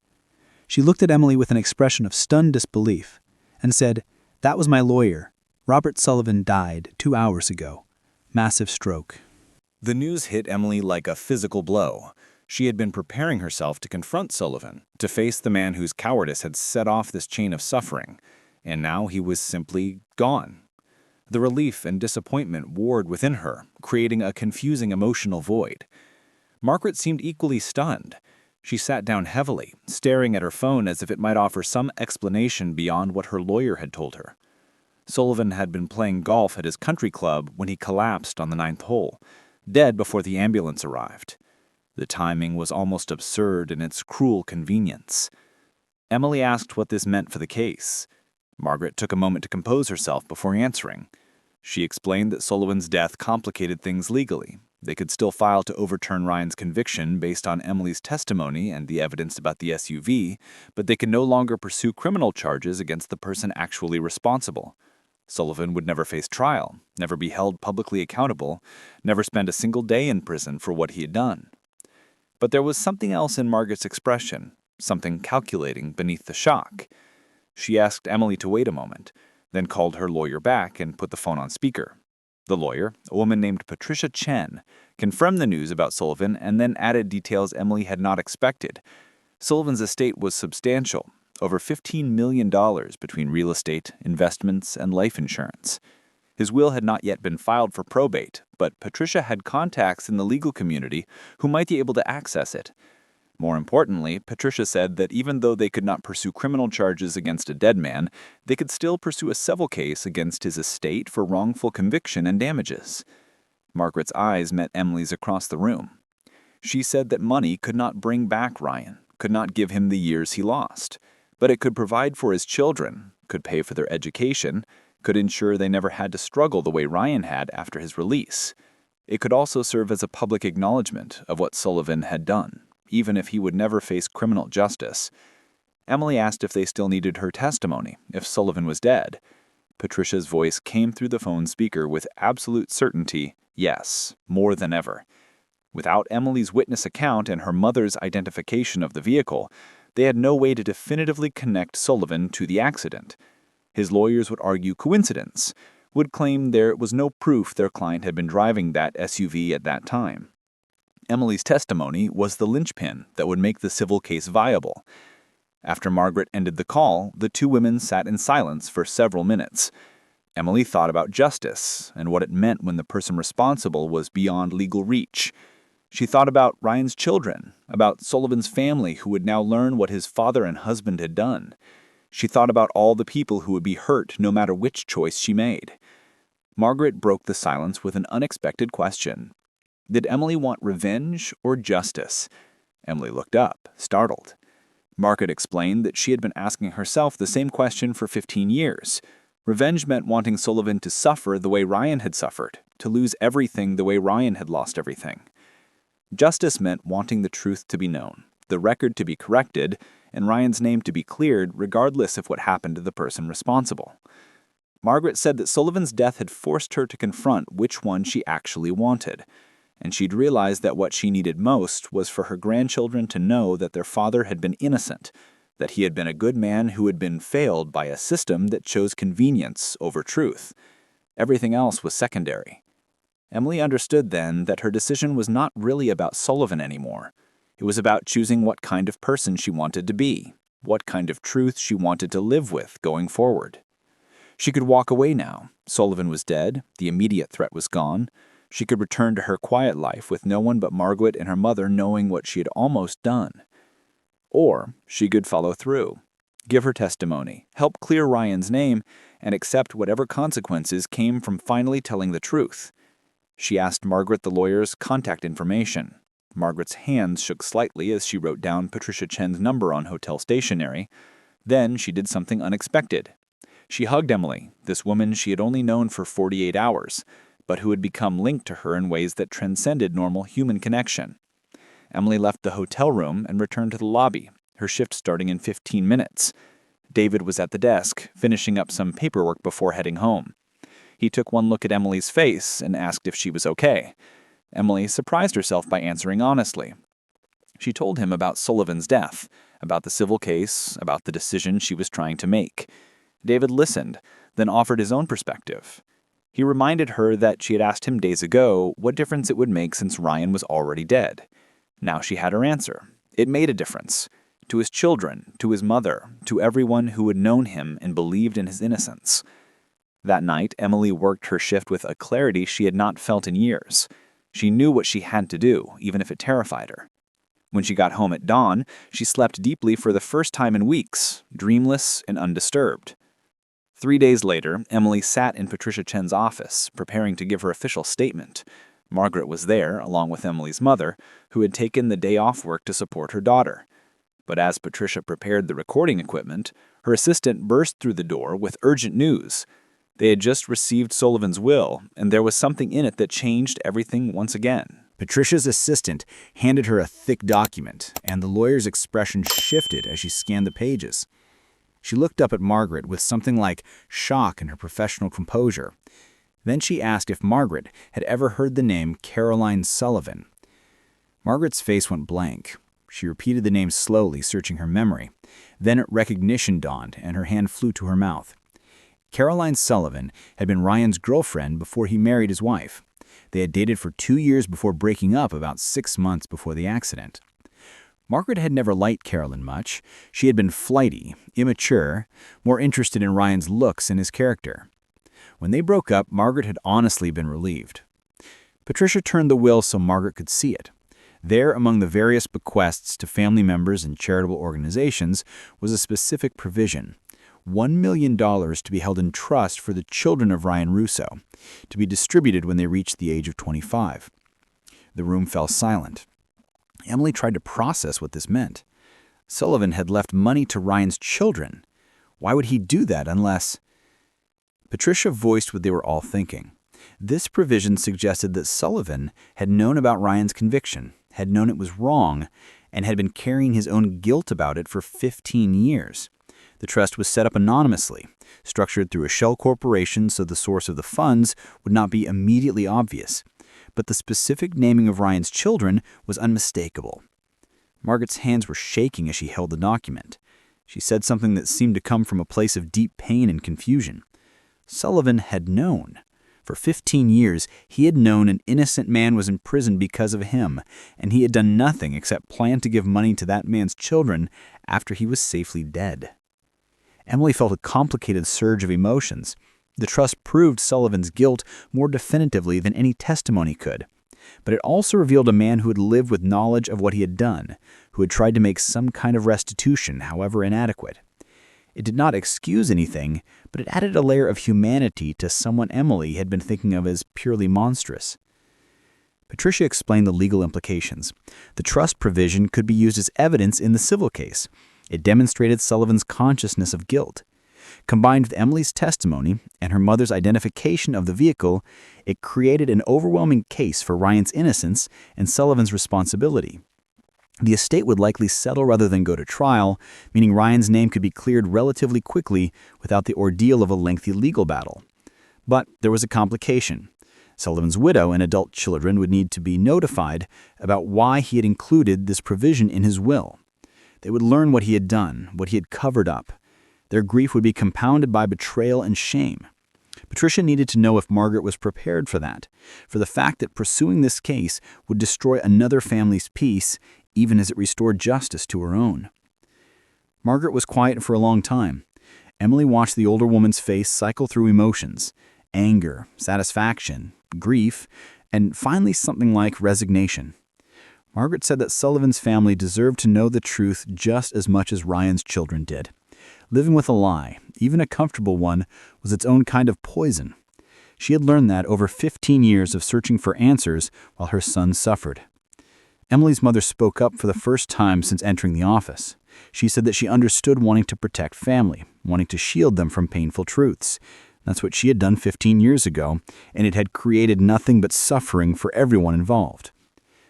She looked at Emily with an expression of stunned disbelief and said, "That was my lawyer. Robert Sullivan died 2 hours ago. Massive stroke." The news hit Emily like a physical blow. She had been preparing herself to confront Sullivan, to face the man whose cowardice had set off this chain of suffering, and now he was simply gone. The relief and disappointment warred within her, creating a confusing emotional void. Margaret seemed equally stunned. She sat down heavily, staring at her phone as if it might offer some explanation beyond what her lawyer had told her. Sullivan had been playing golf at his country club when he collapsed on the 9th hole, dead before the ambulance arrived. The timing was almost absurd in its cruel convenience. Emily asked what this meant for the case. Margaret took a moment to compose herself before answering. She explained that Sullivan's death complicated things legally. They could still file to overturn Ryan's conviction based on Emily's testimony and the evidence about the SUV, but they could no longer pursue criminal charges against the person actually responsible. Sullivan would never face trial, never be held publicly accountable, never spend a single day in prison for what he had done. But there was something else in Margaret's expression, something calculating beneath the shock. She asked Emily to wait a moment, then called her lawyer back and put the phone on speaker. The lawyer, a woman named Patricia Chen, confirmed the news about Sullivan and then added details Emily had not expected. Sullivan's estate was substantial, over $15 million between real estate, investments, and life insurance. His will had not yet been filed for probate, but Patricia had contacts in the legal community who might be able to access it. More importantly, Patricia said that even though they could not pursue criminal charges against a dead man, they could still pursue a civil case against his estate for wrongful conviction and damages. Margaret's eyes met Emily's across the room. She said that money could not bring back Ryan, could not give him the years he lost, but it could provide for his children, could pay for their education, could ensure they never had to struggle the way Ryan had after his release. It could also serve as a public acknowledgement of what Sullivan had done, even if he would never face criminal justice. Emily asked if they still needed her testimony, if Sullivan was dead. Patricia's voice came through the phone speaker with absolute certainty, yes, more than ever. Without Emily's witness account and her mother's identification of the vehicle, they had no way to definitively connect Sullivan to the accident. His lawyers would argue coincidence, would claim there was no proof their client had been driving that SUV at that time. Emily's testimony was the linchpin that would make the civil case viable. After Margaret ended the call, the two women sat in silence for several minutes. Emily thought about justice and what it meant when the person responsible was beyond legal reach. She thought about Ryan's children, about Sullivan's family who would now learn what his father and husband had done. She thought about all the people who would be hurt no matter which choice she made. Margaret broke the silence with an unexpected question. Did Emily want revenge or justice? Emily looked up, startled. Margaret explained that she had been asking herself the same question for 15 years. Revenge meant wanting Sullivan to suffer the way Ryan had suffered, to lose everything the way Ryan had lost everything. Justice meant wanting the truth to be known, the record to be corrected, and Ryan's name to be cleared regardless of what happened to the person responsible. Margaret said that Sullivan's death had forced her to confront which one she actually wanted, and she'd realized that what she needed most was for her grandchildren to know that their father had been innocent, that he had been a good man who had been failed by a system that chose convenience over truth. Everything else was secondary. Emily understood then that her decision was not really about Sullivan anymore. It was about choosing what kind of person she wanted to be, what kind of truth she wanted to live with going forward. She could walk away now. Sullivan was dead, the immediate threat was gone. She could return to her quiet life with no one but Margaret and her mother knowing what she had almost done. Or she could follow through, give her testimony, help clear Ryan's name, and accept whatever consequences came from finally telling the truth. She asked Margaret the lawyer's contact information. Margaret's hands shook slightly as she wrote down Patricia Chen's number on hotel stationery. Then she did something unexpected. She hugged Emily, this woman she had only known for 48 hours, but who had become linked to her in ways that transcended normal human connection. Emily left the hotel room and returned to the lobby, her shift starting in 15 minutes. David was at the desk, finishing up some paperwork before heading home. He took one look at Emily's face and asked if she was okay. Emily surprised herself by answering honestly. She told him about Sullivan's death, about the civil case, about the decision she was trying to make. David listened, then offered his own perspective. He reminded her that she had asked him days ago what difference it would make since Ryan was already dead. Now she had her answer. It made a difference. To his children, to his mother, to everyone who had known him and believed in his innocence. That night, Emily worked her shift with a clarity she had not felt in years. She knew what she had to do, even if it terrified her. When she got home at dawn, she slept deeply for the first time in weeks, dreamless and undisturbed. 3 days later, Emily sat in Patricia Chen's office, preparing to give her official statement. Margaret was there, along with Emily's mother, who had taken the day off work to support her daughter. But as Patricia prepared the recording equipment, her assistant burst through the door with urgent news. They had just received Sullivan's will, and there was something in it that changed everything once again. Patricia's assistant handed her a thick document, and the lawyer's expression shifted as she scanned the pages. She looked up at Margaret with something like shock in her professional composure. Then she asked if Margaret had ever heard the name Caroline Sullivan. Margaret's face went blank. She repeated the name slowly, searching her memory. Then recognition dawned, and her hand flew to her mouth. Caroline Sullivan had been Ryan's girlfriend before he married his wife. They had dated for 2 years before breaking up about 6 months before the accident. Margaret had never liked Carolyn much. She had been flighty, immature, more interested in Ryan's looks and his character. When they broke up, Margaret had honestly been relieved. Patricia turned the will so Margaret could see it. There, among the various bequests to family members and charitable organizations, was a specific provision: $1 million to be held in trust for the children of Ryan Russo, to be distributed when they reached the age of 25. The room fell silent. Emily tried to process what this meant. Sullivan had left money to Ryan's children. Why would he do that unless... Patricia voiced what they were all thinking. This provision suggested that Sullivan had known about Ryan's conviction, had known it was wrong, and had been carrying his own guilt about it for 15 years. The trust was set up anonymously, structured through a shell corporation so the source of the funds would not be immediately obvious. But the specific naming of Ryan's children was unmistakable. Margaret's hands were shaking as she held the document. She said something that seemed to come from a place of deep pain and confusion. Sullivan had known. For 15 years, he had known an innocent man was in prison because of him, and he had done nothing except plan to give money to that man's children after he was safely dead. Emily felt a complicated surge of emotions. The trust proved Sullivan's guilt more definitively than any testimony could. But it also revealed a man who had lived with knowledge of what he had done, who had tried to make some kind of restitution, however inadequate. It did not excuse anything, but it added a layer of humanity to someone Emily had been thinking of as purely monstrous. Patricia explained the legal implications. The trust provision could be used as evidence in the civil case. It demonstrated Sullivan's consciousness of guilt. Combined with Emily's testimony and her mother's identification of the vehicle, it created an overwhelming case for Ryan's innocence and Sullivan's responsibility. The estate would likely settle rather than go to trial, meaning Ryan's name could be cleared relatively quickly without the ordeal of a lengthy legal battle. But there was a complication. Sullivan's widow and adult children would need to be notified about why he had included this provision in his will. They would learn what he had done, what he had covered up. Their grief would be compounded by betrayal and shame. Patricia needed to know if Margaret was prepared for that, for the fact that pursuing this case would destroy another family's peace, even as it restored justice to her own. Margaret was quiet for a long time. Emily watched the older woman's face cycle through emotions: anger, satisfaction, grief, and finally something like resignation. Margaret said that Sullivan's family deserved to know the truth just as much as Ryan's children did. Living with a lie, even a comfortable one, was its own kind of poison. She had learned that over 15 years of searching for answers while her son suffered. Emily's mother spoke up for the first time since entering the office. She said that she understood wanting to protect family, wanting to shield them from painful truths. That's what she had done 15 years ago, and it had created nothing but suffering for everyone involved.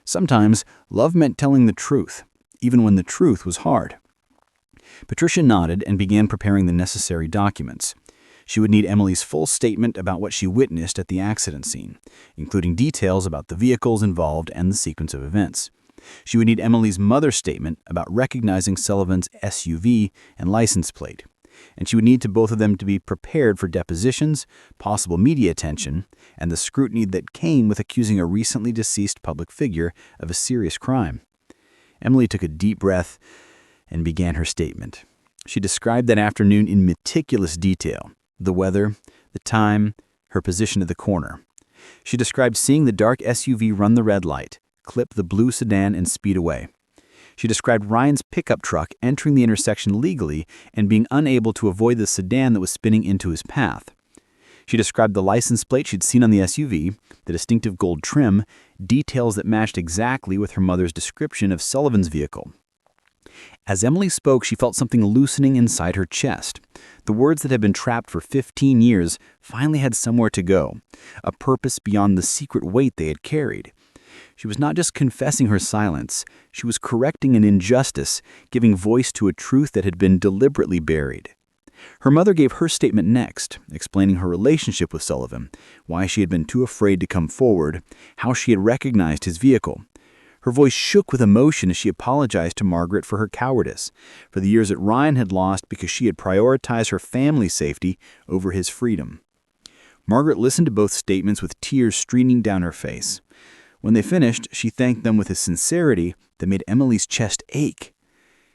Sometimes, love meant telling the truth, even when the truth was hard. Patricia nodded and began preparing the necessary documents. She would need Emily's full statement about what she witnessed at the accident scene, including details about the vehicles involved and the sequence of events. She would need Emily's mother's statement about recognizing Sullivan's SUV and license plate. And she would need both of them to be prepared for depositions, possible media attention, and the scrutiny that came with accusing a recently deceased public figure of a serious crime. Emily took a deep breath and began her statement. She described that afternoon in meticulous detail: the weather, the time, her position at the corner. She described seeing the dark SUV run the red light, clip the blue sedan, and speed away. She described Ryan's pickup truck entering the intersection legally and being unable to avoid the sedan that was spinning into his path. She described the license plate she'd seen on the SUV, the distinctive gold trim, details that matched exactly with her mother's description of Sullivan's vehicle. As Emily spoke, she felt something loosening inside her chest. The words that had been trapped for 15 years finally had somewhere to go, a purpose beyond the secret weight they had carried. She was not just confessing her silence, she was correcting an injustice, giving voice to a truth that had been deliberately buried. Her mother gave her statement next, explaining her relationship with Sullivan, why she had been too afraid to come forward, how she had recognized his vehicle. Her voice shook with emotion as she apologized to Margaret for her cowardice, for the years that Ryan had lost because she had prioritized her family's safety over his freedom. Margaret listened to both statements with tears streaming down her face. When they finished, she thanked them with a sincerity that made Emily's chest ache.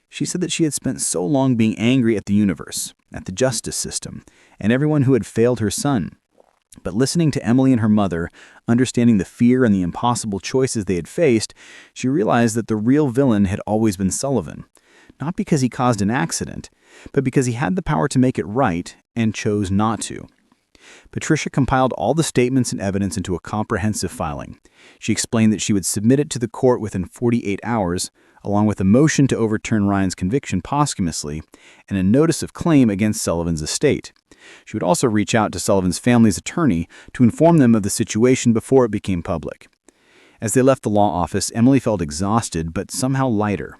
She said that she had spent so long being angry at the universe, at the justice system, and everyone who had failed her son. But listening to Emily and her mother, understanding the fear and the impossible choices they had faced, she realized that the real villain had always been Sullivan. Not because he caused an accident, but because he had the power to make it right and chose not to. Patricia compiled all the statements and evidence into a comprehensive filing. She explained that she would submit it to the court within 48 hours, along with a motion to overturn Ryan's conviction posthumously and a notice of claim against Sullivan's estate. She would also reach out to Sullivan's family's attorney to inform them of the situation before it became public. As they left the law office, Emily felt exhausted but somehow lighter.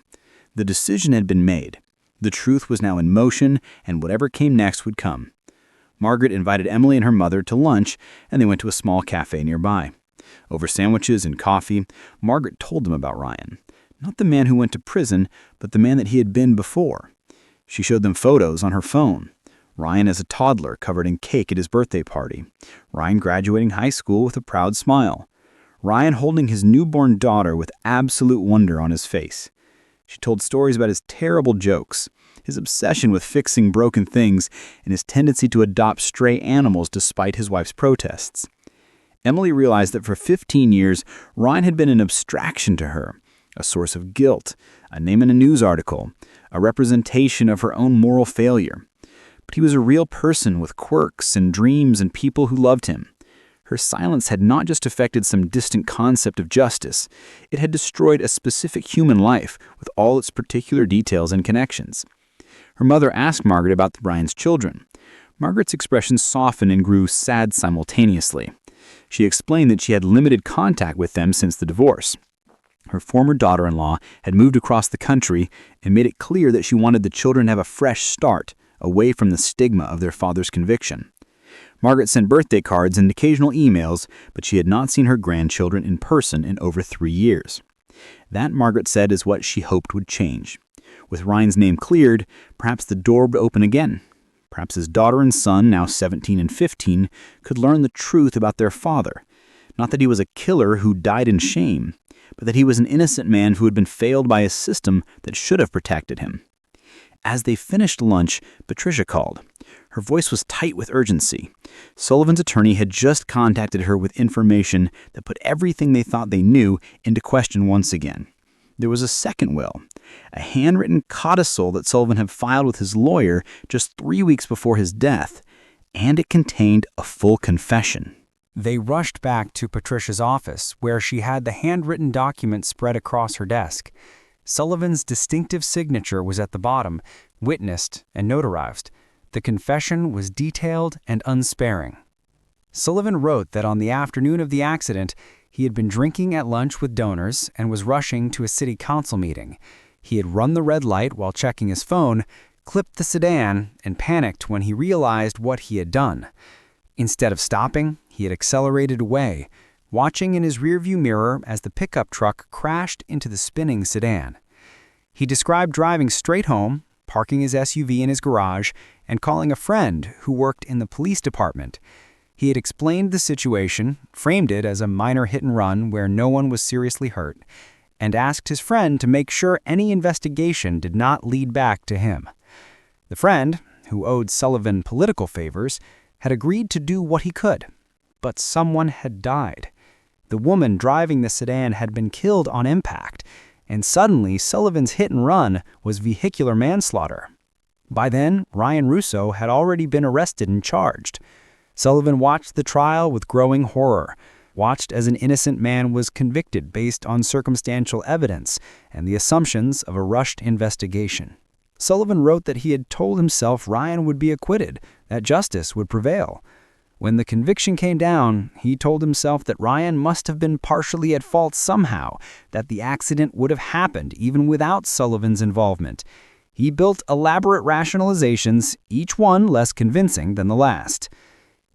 The decision had been made. The truth was now in motion, and whatever came next would come. Margaret invited Emily and her mother to lunch, and they went to a small cafe nearby. Over sandwiches and coffee, Margaret told them about Ryan. Not the man who went to prison, but the man that he had been before. She showed them photos on her phone. Ryan as a toddler covered in cake at his birthday party. Ryan graduating high school with a proud smile. Ryan holding his newborn daughter with absolute wonder on his face. She told stories about his terrible jokes, his obsession with fixing broken things, and his tendency to adopt stray animals despite his wife's protests. Emily realized that for 15 years, Ryan had been an abstraction to her, a source of guilt, a name in a news article, a representation of her own moral failure. But he was a real person with quirks and dreams and people who loved him. Her silence had not just affected some distant concept of justice, it had destroyed a specific human life with all its particular details and connections. Her mother asked Margaret about Ryan's children. Margaret's expression softened and grew sad simultaneously. She explained that she had limited contact with them since the divorce. Her former daughter-in-law had moved across the country and made it clear that she wanted the children to have a fresh start, away from the stigma of their father's conviction. Margaret sent birthday cards and occasional emails, but she had not seen her grandchildren in person in over 3 years. That, Margaret said, is what she hoped would change. With Ryan's name cleared, perhaps the door would open again. Perhaps his daughter and son, now 17 and 15, could learn the truth about their father. Not that he was a killer who died in shame, but that he was an innocent man who had been failed by a system that should have protected him. As they finished lunch, Patricia called. Her voice was tight with urgency. Sullivan's attorney had just contacted her with information that put everything they thought they knew into question once again. There was a second will, a handwritten codicil that Sullivan had filed with his lawyer just 3 weeks before his death, and it contained a full confession. They rushed back to Patricia's office, where she had the handwritten document spread across her desk. Sullivan's distinctive signature was at the bottom, witnessed and notarized. The confession was detailed and unsparing. Sullivan wrote that on the afternoon of the accident, he had been drinking at lunch with donors and was rushing to a city council meeting. He had run the red light while checking his phone, clipped the sedan, and panicked when he realized what he had done. Instead of stopping, he had accelerated away, watching in his rearview mirror as the pickup truck crashed into the spinning sedan. He described driving straight home, parking his SUV in his garage, and calling a friend who worked in the police department. He had explained the situation, framed it as a minor hit-and-run where no one was seriously hurt, and asked his friend to make sure any investigation did not lead back to him. The friend, who owed Sullivan political favors, had agreed to do what he could, but someone had died. The woman driving the sedan had been killed on impact, and suddenly Sullivan's hit-and-run was vehicular manslaughter. By then, Ryan Russo had already been arrested and charged. Sullivan watched the trial with growing horror, watched as an innocent man was convicted based on circumstantial evidence and the assumptions of a rushed investigation. Sullivan wrote that he had told himself Ryan would be acquitted, that justice would prevail. When the conviction came down, he told himself that Ryan must have been partially at fault somehow, that the accident would have happened even without Sullivan's involvement. He built elaborate rationalizations, each one less convincing than the last.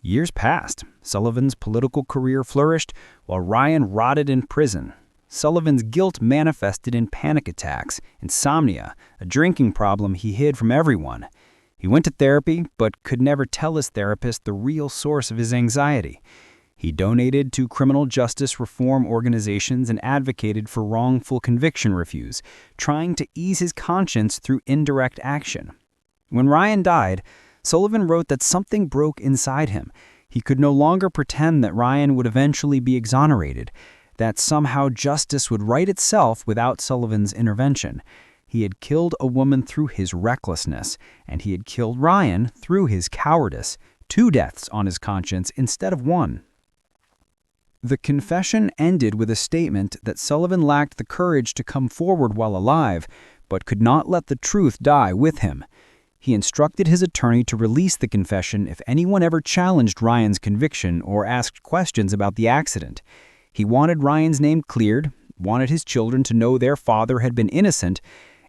Years passed. Sullivan's political career flourished, while Ryan rotted in prison. Sullivan's guilt manifested in panic attacks, insomnia, a drinking problem he hid from everyone. He went to therapy, but could never tell his therapist the real source of his anxiety. He donated to criminal justice reform organizations and advocated for wrongful conviction reviews, trying to ease his conscience through indirect action. When Ryan died, Sullivan wrote that something broke inside him. He could no longer pretend that Ryan would eventually be exonerated, that somehow justice would right itself without Sullivan's intervention. He had killed a woman through his recklessness, and he had killed Ryan through his cowardice. 2 deaths on his conscience instead of 1. The confession ended with a statement that Sullivan lacked the courage to come forward while alive, but could not let the truth die with him. He instructed his attorney to release the confession if anyone ever challenged Ryan's conviction or asked questions about the accident. He wanted Ryan's name cleared, wanted his children to know their father had been innocent,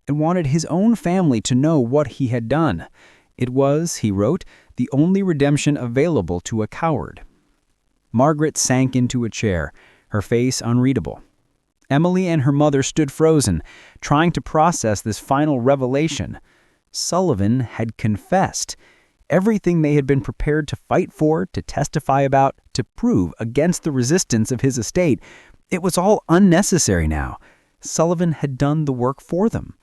and wanted his own family to know what he had done. It was, he wrote, the only redemption available to a coward. Margaret sank into a chair, her face unreadable. Emily and her mother stood frozen, trying to process this final revelation. Sullivan had confessed. Everything they had been prepared to fight for, to testify about, to prove against the resistance of his estate, it was all unnecessary now. Sullivan had done the work for them.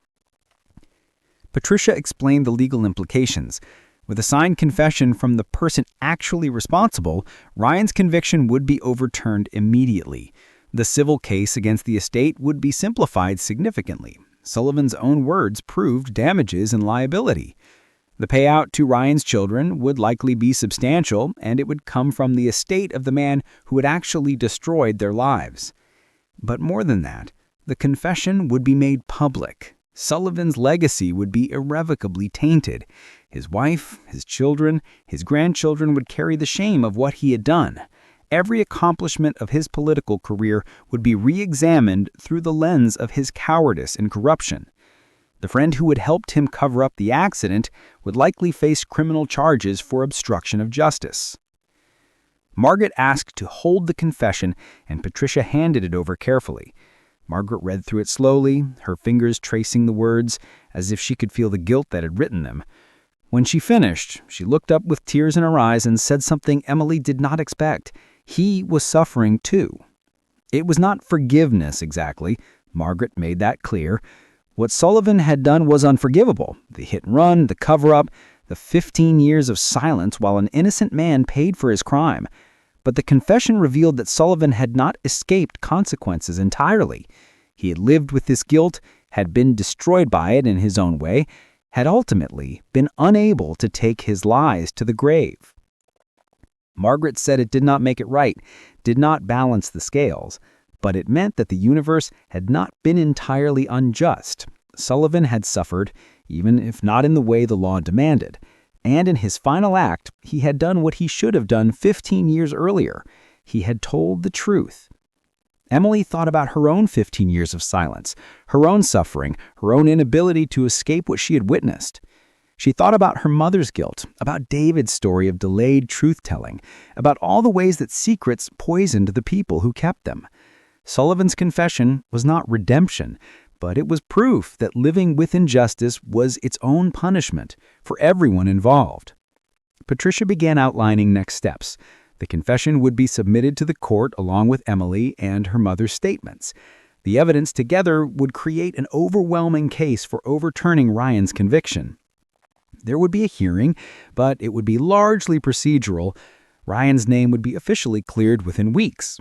Patricia explained the legal implications. With a signed confession from the person actually responsible, Ryan's conviction would be overturned immediately. The civil case against the estate would be simplified significantly. Sullivan's own words proved damages and liability. The payout to Ryan's children would likely be substantial, and it would come from the estate of the man who had actually destroyed their lives. But more than that, the confession would be made public. Sullivan's legacy would be irrevocably tainted. His wife, his children, his grandchildren would carry the shame of what he had done. Every accomplishment of his political career would be re-examined through the lens of his cowardice and corruption. The friend who had helped him cover up the accident would likely face criminal charges for obstruction of justice. Margaret asked to hold the confession, and Patricia handed it over carefully. Margaret read through it slowly, her fingers tracing the words as if she could feel the guilt that had written them. When she finished, she looked up with tears in her eyes and said something Emily did not expect. He was suffering too. It was not forgiveness exactly. Margaret made that clear. What Sullivan had done was unforgivable. The hit and run, the cover-up, the 15 years of silence while an innocent man paid for his crime. But the confession revealed that Sullivan had not escaped consequences entirely. He had lived with this guilt, had been destroyed by it in his own way, had ultimately been unable to take his lies to the grave. Margaret said it did not make it right, did not balance the scales, but it meant that the universe had not been entirely unjust. Sullivan had suffered, even if not in the way the law demanded. And in his final act, he had done what he should have done 15 years earlier. He had told the truth. Emily thought about her own 15 years of silence, her own suffering, her own inability to escape what she had witnessed. She thought about her mother's guilt, about David's story of delayed truth-telling, about all the ways that secrets poisoned the people who kept them. Sullivan's confession was not redemption, but it was proof that living with injustice was its own punishment for everyone involved. Patricia began outlining next steps. The confession would be submitted to the court along with Emily and her mother's statements. The evidence together would create an overwhelming case for overturning Ryan's conviction. There would be a hearing, but it would be largely procedural. Ryan's name would be officially cleared within weeks.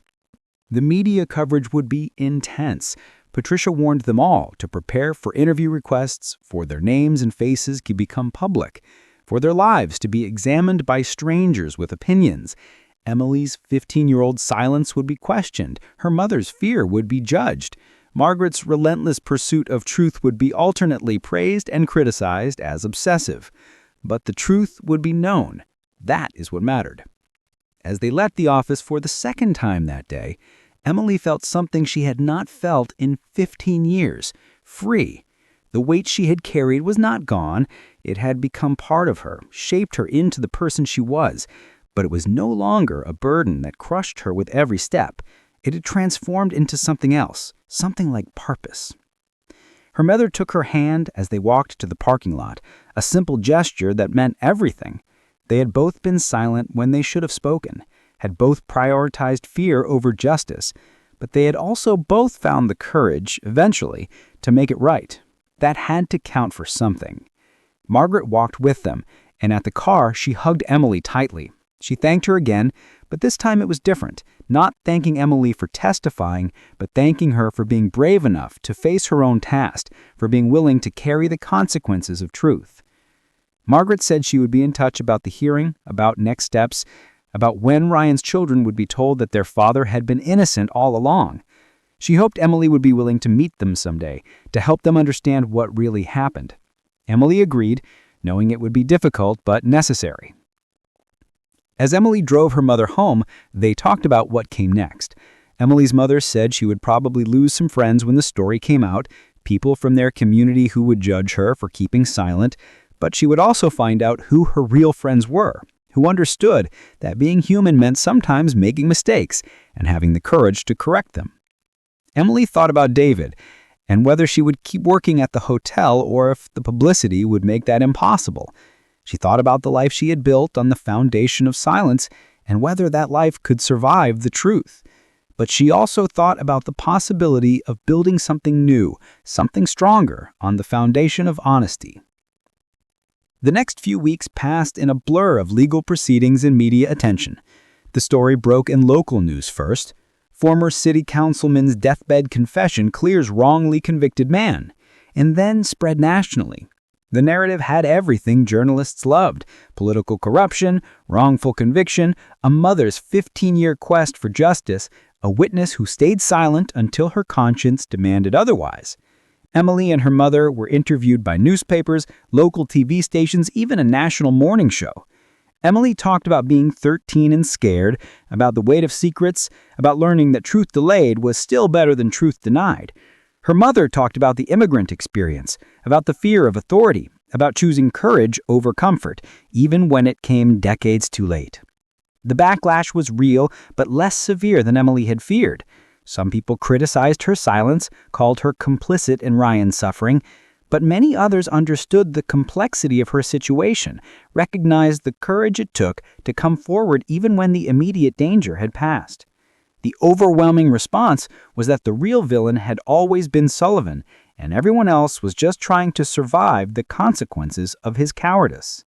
The media coverage would be intense. Patricia warned them all to prepare for interview requests, for their names and faces to become public, for their lives to be examined by strangers with opinions. Emily's 15-year-old silence would be questioned. Her mother's fear would be judged. Margaret's relentless pursuit of truth would be alternately praised and criticized as obsessive. But the truth would be known. That is what mattered. As they left the office for the second time that day, Emily felt something she had not felt in 15 years, free. The weight she had carried was not gone. It had become part of her, shaped her into the person she was. But it was no longer a burden that crushed her with every step. It had transformed into something else, something like purpose. Her mother took her hand as they walked to the parking lot, a simple gesture that meant everything. They had both been silent when they should have spoken. had both prioritized fear over justice, but they had also both found the courage, eventually, to make it right. That had to count for something. Margaret walked with them, and at the car, she hugged Emily tightly. She thanked her again, but this time it was different, not thanking Emily for testifying, but thanking her for being brave enough to face her own task, for being willing to carry the consequences of truth. Margaret said she would be in touch about the hearing, about next steps, about when Ryan's children would be told that their father had been innocent all along. She hoped Emily would be willing to meet them someday, to help them understand what really happened. Emily agreed, knowing it would be difficult but necessary. As Emily drove her mother home, they talked about what came next. Emily's mother said she would probably lose some friends when the story came out, people from their community who would judge her for keeping silent, but she would also find out who her real friends were, who understood that being human meant sometimes making mistakes and having the courage to correct them. Emily thought about David and whether she would keep working at the hotel or if the publicity would make that impossible. She thought about the life she had built on the foundation of silence and whether that life could survive the truth. But she also thought about the possibility of building something new, something stronger, on the foundation of honesty. The next few weeks passed in a blur of legal proceedings and media attention. The story broke in local news first. Former city councilman's deathbed confession clears wrongly convicted man, and then spread nationally. The narrative had everything journalists loved: political corruption, wrongful conviction, a mother's 15-year quest for justice, a witness who stayed silent until her conscience demanded otherwise. Emily and her mother were interviewed by newspapers, local TV stations, even a national morning show. Emily talked about being 13 and scared, about the weight of secrets, about learning that truth delayed was still better than truth denied. Her mother talked about the immigrant experience, about the fear of authority, about choosing courage over comfort, even when it came decades too late. The backlash was real, but less severe than Emily had feared. Some people criticized her silence, called her complicit in Ryan's suffering, but many others understood the complexity of her situation, recognized the courage it took to come forward even when the immediate danger had passed. The overwhelming response was that the real villain had always been Sullivan, and everyone else was just trying to survive the consequences of his cowardice.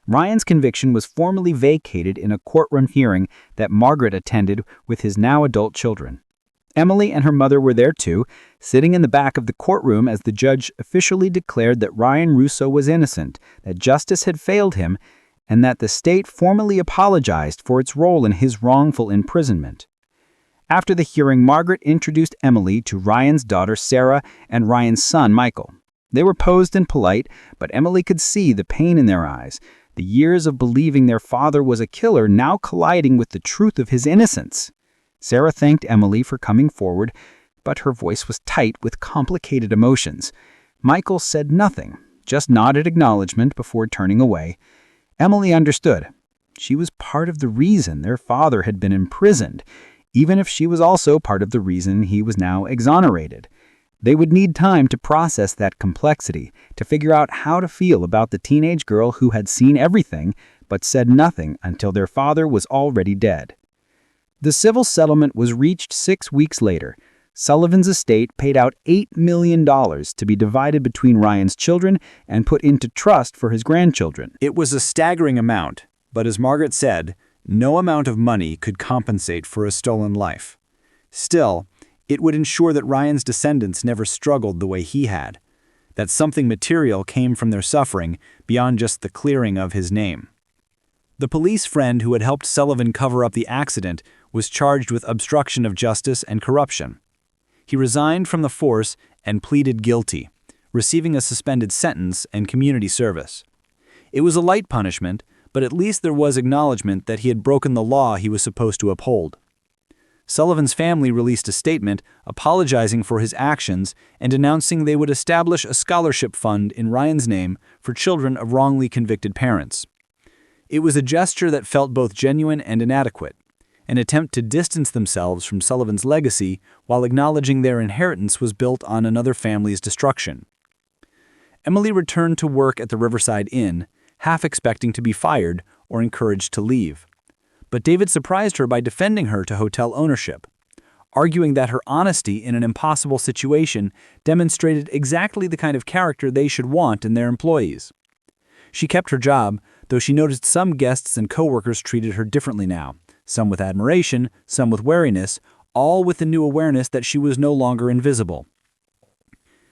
Ryan's conviction was formally vacated in a courtroom hearing that Margaret attended with his now adult children. Emily and her mother were there too, sitting in the back of the courtroom as the judge officially declared that Ryan Russo was innocent, that justice had failed him, and that the state formally apologized for its role in his wrongful imprisonment. After the hearing, Margaret introduced Emily to Ryan's daughter Sarah and Ryan's son Michael. They were posed and polite, but Emily could see the pain in their eyes, the years of believing their father was a killer now colliding with the truth of his innocence. Sarah thanked Emily for coming forward, but her voice was tight with complicated emotions. Michael said nothing, just nodded acknowledgement before turning away. Emily understood. She was part of the reason their father had been imprisoned, even if she was also part of the reason he was now exonerated. They would need time to process that complexity, to figure out how to feel about the teenage girl who had seen everything but said nothing until their father was already dead. The civil settlement was reached 6 weeks later. Sullivan's estate paid out $8 million to be divided between Ryan's children and put into trust for his grandchildren. It was a staggering amount, but as Margaret said, no amount of money could compensate for a stolen life. Still, it would ensure that Ryan's descendants never struggled the way he had, that something material came from their suffering beyond just the clearing of his name. The police friend who had helped Sullivan cover up the accident was charged with obstruction of justice and corruption. He resigned from the force and pleaded guilty, receiving a suspended sentence and community service. It was a light punishment, but at least there was acknowledgement that he had broken the law he was supposed to uphold. Sullivan's family released a statement apologizing for his actions and announcing they would establish a scholarship fund in Ryan's name for children of wrongly convicted parents. It was a gesture that felt both genuine and inadequate, an attempt to distance themselves from Sullivan's legacy while acknowledging their inheritance was built on another family's destruction. Emily returned to work at the Riverside Inn, half expecting to be fired or encouraged to leave. But David surprised her by defending her to hotel ownership, arguing that her honesty in an impossible situation demonstrated exactly the kind of character they should want in their employees. She kept her job, though she noticed some guests and coworkers treated her differently now, some with admiration, some with wariness, all with the new awareness that she was no longer invisible.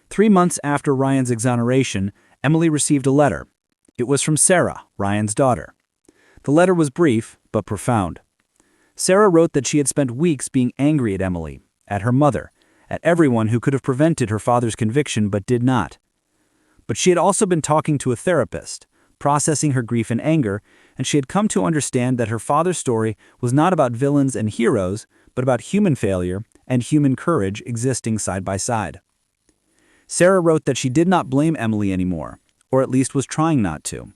3 months after Ryan's exoneration, Emily received a letter. It was from Sarah, Ryan's daughter. The letter was brief, but profound. Sarah wrote that she had spent weeks being angry at Emily, at her mother, at everyone who could have prevented her father's conviction but did not. But she had also been talking to a therapist, processing her grief and anger, and she had come to understand that her father's story was not about villains and heroes, but about human failure and human courage existing side by side. Sarah wrote that she did not blame Emily anymore, or at least was trying not to.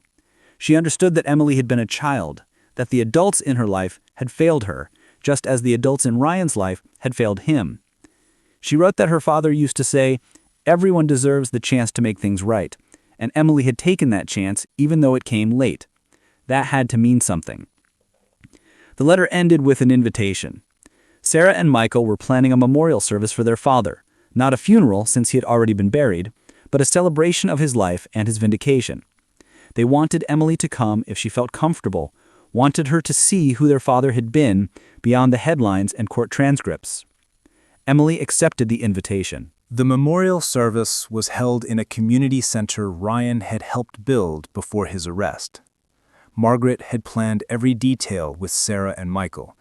She understood that Emily had been a child, that the adults in her life had failed her, just as the adults in Ryan's life had failed him. She wrote that her father used to say, "Everyone deserves the chance to make things right," and Emily had taken that chance even though it came late. That had to mean something. The letter ended with an invitation. Sarah and Michael were planning a memorial service for their father, not a funeral since he had already been buried, but a celebration of his life and his vindication. They wanted Emily to come if she felt comfortable, wanted her to see who their father had been beyond the headlines and court transcripts. Emily accepted the invitation. The memorial service was held in a community center Ryan had helped build before his arrest. Margaret had planned every detail with Sarah and Michael,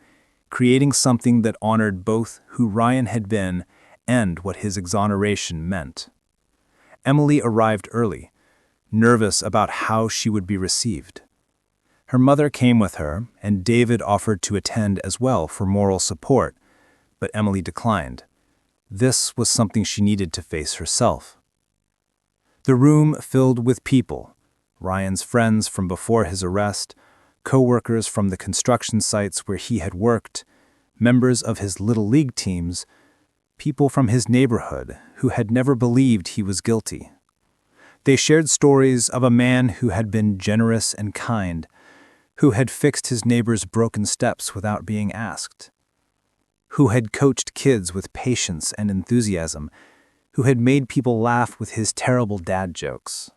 creating something that honored both who Ryan had been and what his exoneration meant. Emily arrived early, nervous about how she would be received. Her mother came with her, and David offered to attend as well for moral support, but Emily declined. This was something she needed to face herself. The room filled with people, Ryan's friends from before his arrest, co-workers from the construction sites where he had worked, members of his Little League teams, people from his neighborhood who had never believed he was guilty. They shared stories of a man who had been generous and kind, who had fixed his neighbor's broken steps without being asked, who had coached kids with patience and enthusiasm, who had made people laugh with his terrible dad jokes.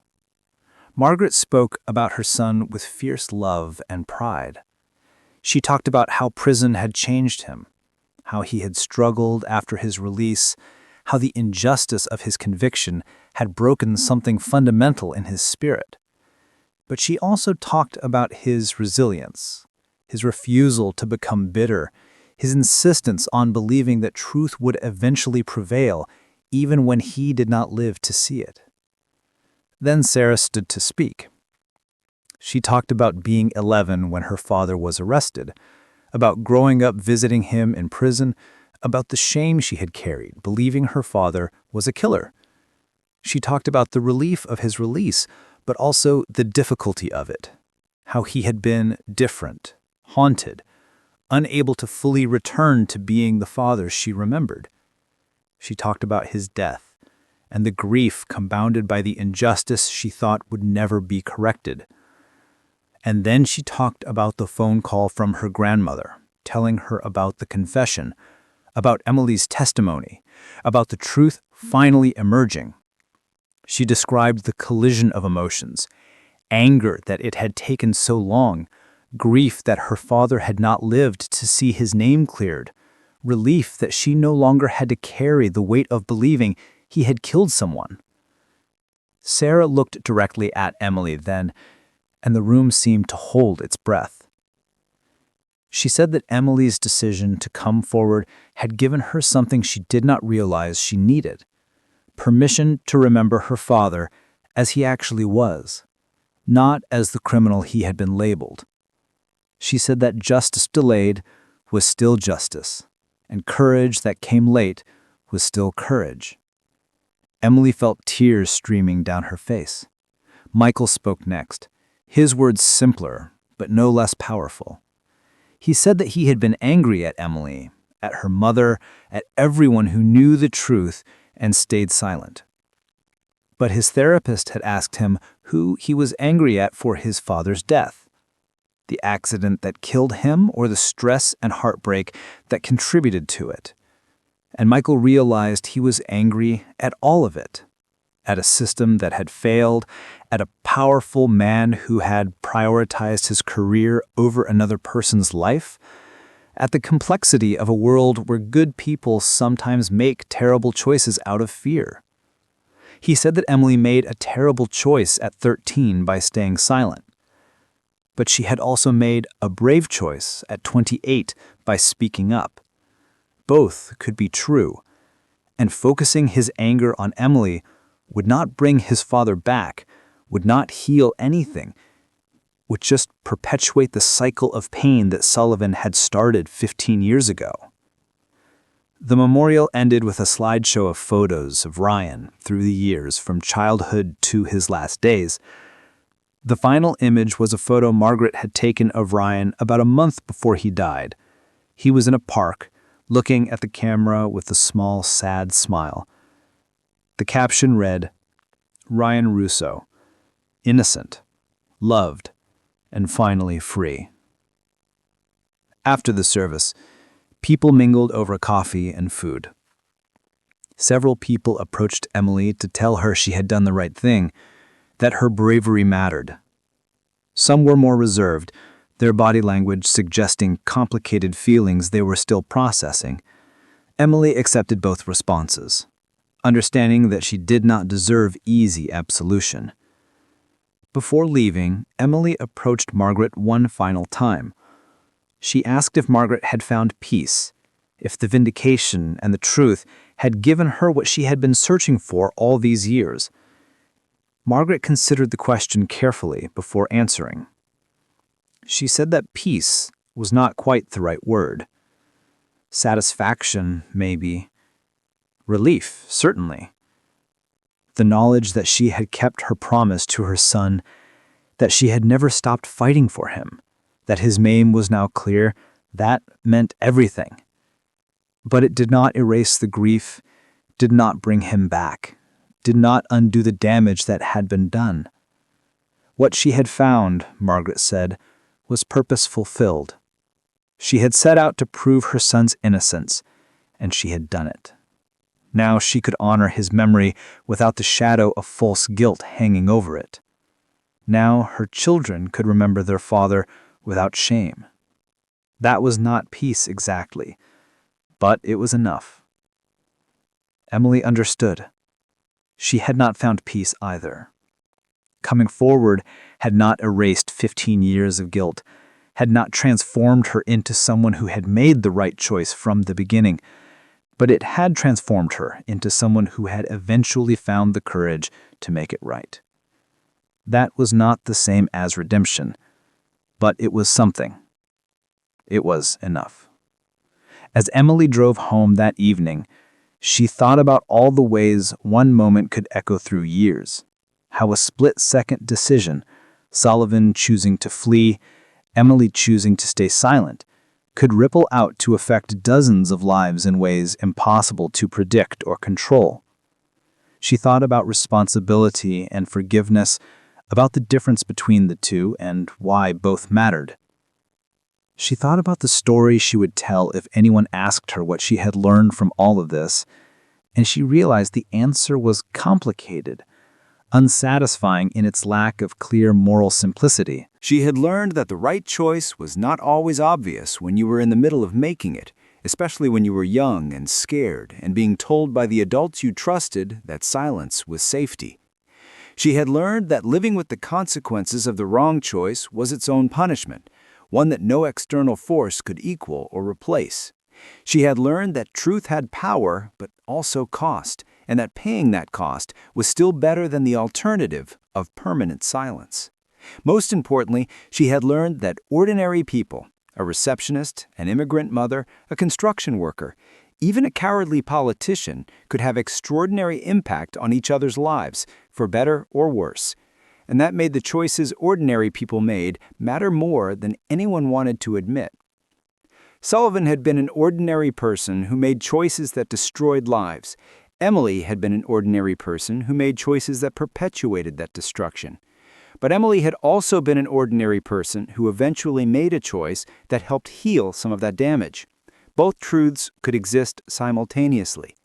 Margaret spoke about her son with fierce love and pride. She talked about how prison had changed him, how he had struggled after his release, how the injustice of his conviction had broken something fundamental in his spirit. But she also talked about his resilience, his refusal to become bitter, his insistence on believing that truth would eventually prevail, even when he did not live to see it. Then Sarah stood to speak. She talked about being 11 when her father was arrested, about growing up visiting him in prison, about the shame she had carried, believing her father was a killer. She talked about the relief of his release, but also the difficulty of it, how he had been different, haunted, unable to fully return to being the father she remembered. She talked about his death and the grief compounded by the injustice she thought would never be corrected. And then she talked about the phone call from her grandmother, telling her about the confession, about Emily's testimony, about the truth finally emerging. She described the collision of emotions, anger that it had taken so long, grief that her father had not lived to see his name cleared, relief that she no longer had to carry the weight of believing he had killed someone. Sarah looked directly at Emily then, and the room seemed to hold its breath. She said that Emily's decision to come forward had given her something she did not realize she needed: permission to remember her father as he actually was, not as the criminal he had been labeled. She said that justice delayed was still justice, and courage that came late was still courage. Emily felt tears streaming down her face. Michael spoke next, his words simpler, but no less powerful. He said that he had been angry at Emily, at her mother, at everyone who knew the truth and stayed silent. But his therapist had asked him who he was angry at for his father's death. The accident that killed him or the stress and heartbreak that contributed to it? And Michael realized he was angry at all of it. At a system that had failed, at a powerful man who had prioritized his career over another person's life, at the complexity of a world where good people sometimes make terrible choices out of fear. He said that Emily made a terrible choice at 13 by staying silent. But she had also made a brave choice at 28 by speaking up. Both could be true, and focusing his anger on Emily would not bring his father back, would not heal anything, would just perpetuate the cycle of pain that Sullivan had started 15 years ago. The memorial ended with a slideshow of photos of Ryan through the years from childhood to his last days. The final image was a photo Margaret had taken of Ryan about a month before he died. He was in a park, looking at the camera with a small, sad smile. The caption read, "Ryan Russo, innocent, loved, and finally free." After the service, people mingled over coffee and food. Several people approached Emily to tell her she had done the right thing, that her bravery mattered. Some were more reserved, their body language suggesting complicated feelings they were still processing. Emily accepted both responses, understanding that she did not deserve easy absolution. Before leaving, Emily approached Margaret one final time. She asked if Margaret had found peace, if the vindication and the truth had given her what she had been searching for all these years. Margaret considered the question carefully before answering. She said that peace was not quite the right word. Satisfaction, maybe. Relief, certainly. The knowledge that she had kept her promise to her son, that she had never stopped fighting for him, that his name was now clear, that meant everything. But it did not erase the grief, did not bring him back, did not undo the damage that had been done. What she had found, Margaret said, was purpose fulfilled. She had set out to prove her son's innocence, and she had done it. Now she could honor his memory without the shadow of false guilt hanging over it. Now her children could remember their father without shame. That was not peace exactly, but it was enough. Emily understood. She had not found peace either. Coming forward had not erased 15 years of guilt, had not transformed her into someone who had made the right choice from the beginning, but it had transformed her into someone who had eventually found the courage to make it right. That was not the same as redemption, but it was something. It was enough. As Emily drove home that evening, she thought about all the ways one moment could echo through years, how a split-second decision, Sullivan choosing to flee, Emily choosing to stay silent, could ripple out to affect dozens of lives in ways impossible to predict or control. She thought about responsibility and forgiveness, about the difference between the two and why both mattered. She thought about the story she would tell if anyone asked her what she had learned from all of this, and she realized the answer was complicated, unsatisfying in its lack of clear moral simplicity. She had learned that the right choice was not always obvious when you were in the middle of making it, especially when you were young and scared and being told by the adults you trusted that silence was safety. She had learned that living with the consequences of the wrong choice was its own punishment, one that no external force could equal or replace. She had learned that truth had power, but also cost, and that paying that cost was still better than the alternative of permanent silence. Most importantly, she had learned that ordinary people, a receptionist, an immigrant mother, a construction worker, even a cowardly politician, could have extraordinary impact on each other's lives, for better or worse. And that made the choices ordinary people made matter more than anyone wanted to admit. Sullivan had been an ordinary person who made choices that destroyed lives. Emily had been an ordinary person who made choices that perpetuated that destruction. But Emily had also been an ordinary person who eventually made a choice that helped heal some of that damage. Both truths could exist simultaneously.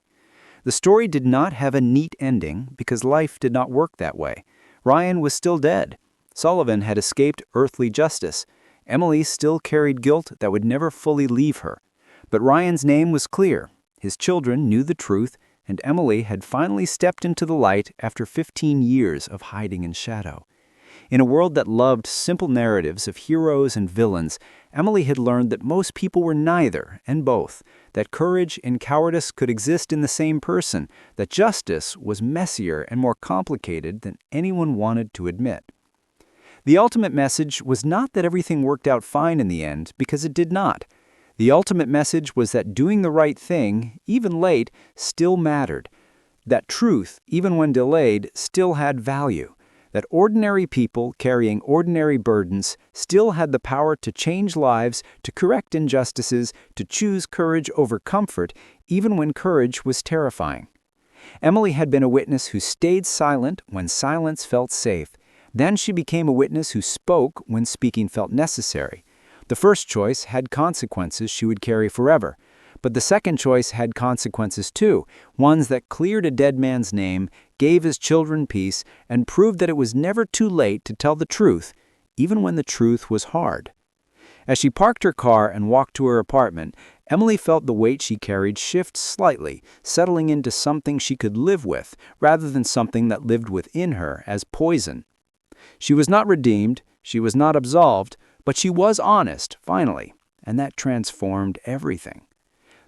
The story did not have a neat ending because life did not work that way. Ryan was still dead. Sullivan had escaped earthly justice. Emily still carried guilt that would never fully leave her. But Ryan's name was clear. His children knew the truth, and Emily had finally stepped into the light after 15 years of hiding in shadow. In a world that loved simple narratives of heroes and villains, Emily had learned that most people were neither and both, that courage and cowardice could exist in the same person, that justice was messier and more complicated than anyone wanted to admit. The ultimate message was not that everything worked out fine in the end, because it did not. The ultimate message was that doing the right thing, even late, still mattered. That truth, even when delayed, still had value. That ordinary people carrying ordinary burdens still had the power to change lives, to correct injustices, to choose courage over comfort, even when courage was terrifying. Emily had been a witness who stayed silent when silence felt safe. Then she became a witness who spoke when speaking felt necessary. The first choice had consequences she would carry forever. But the second choice had consequences too, ones that cleared a dead man's name, gave his children peace, and proved that it was never too late to tell the truth, even when the truth was hard. As she parked her car and walked to her apartment, Emily felt the weight she carried shift slightly, settling into something she could live with, rather than something that lived within her as poison. She was not redeemed, she was not absolved, but she was honest, finally, and that transformed everything.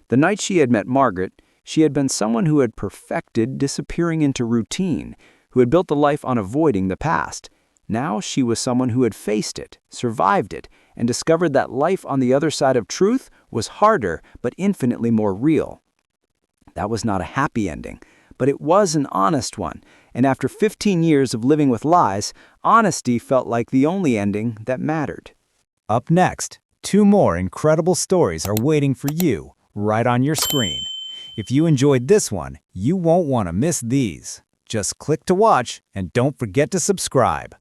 The night she had met Margaret, she had been someone who had perfected disappearing into routine, who had built a life on avoiding the past. Now she was someone who had faced it, survived it, and discovered that life on the other side of truth was harder but infinitely more real. That was not a happy ending, but it was an honest one, and after 15 years of living with lies, honesty felt like the only ending that mattered. Up next, 2 more incredible stories are waiting for you right on your screen. If you enjoyed this one, you won't want to miss these. Just click to watch and don't forget to subscribe.